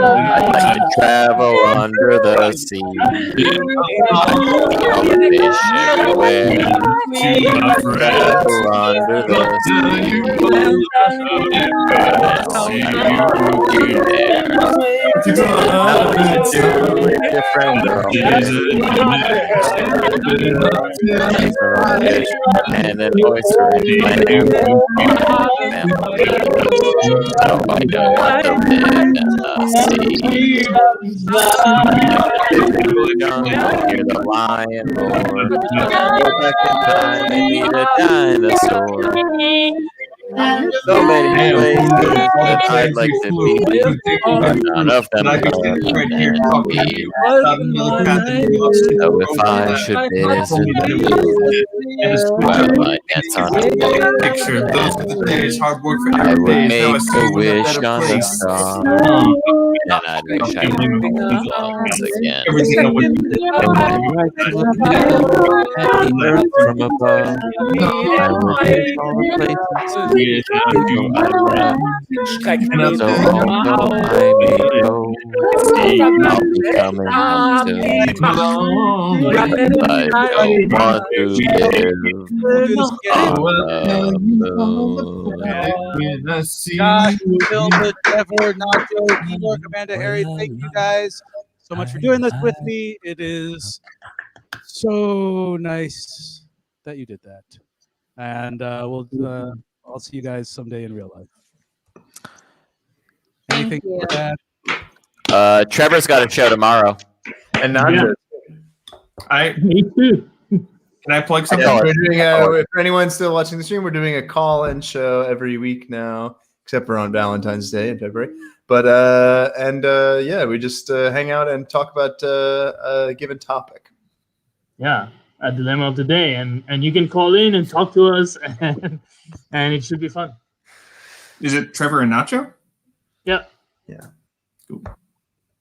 I'd like to travel under the sea. All the fish everywhere. Travel under the sea. Different and an oyster in my hand. So I don't want to live in the sea. Hear the lion roar. Go back in time and meet a dinosaur. So many places that I'd like to be, but none of them are me. So if I should visit you, well, I guess on a Picture those were the days, hard work for I every would day. make Now a it's a wish better on a place. star, and I'd wish I could be once again. Everything I would And I'd like to look down at the earth from above. I would take all the places I love. So although I may go, I'll be coming home soon. I don't want to live on the moon. Josh, Philda, Trevor, Nacho, Georg, Amanda, Harry, thank you guys so much for doing this with me. It is so nice that you did that. And I'll see you guys someday in real life. Anything for that? Trevor's got a show tomorrow. And not Yeah. Me too. Can I plug something? we're doing for anyone still watching the stream, we're doing a call-in show every week now, except for on Valentine's Day in February. But we just hang out and talk about a given topic. Yeah, a dilemma of the day, and you can call in and talk to us, and it should be fun. Is it Trevor and Nacho? Yeah. Yeah. Cool.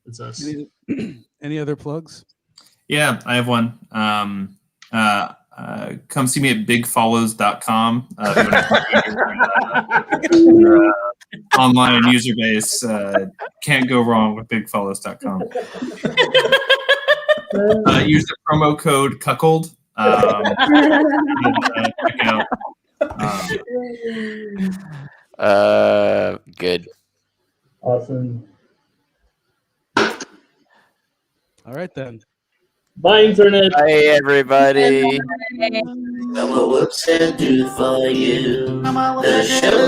It's us. Any other plugs? Yeah, I have one. Come see me at bigfollows.com. Online user base. Can't go wrong with bigfollows.com. Use the promo code cuckold. Check out. Good. Awesome. All right then. Bye, internet. Bye, everybody. Come on, whoops and do for you. The show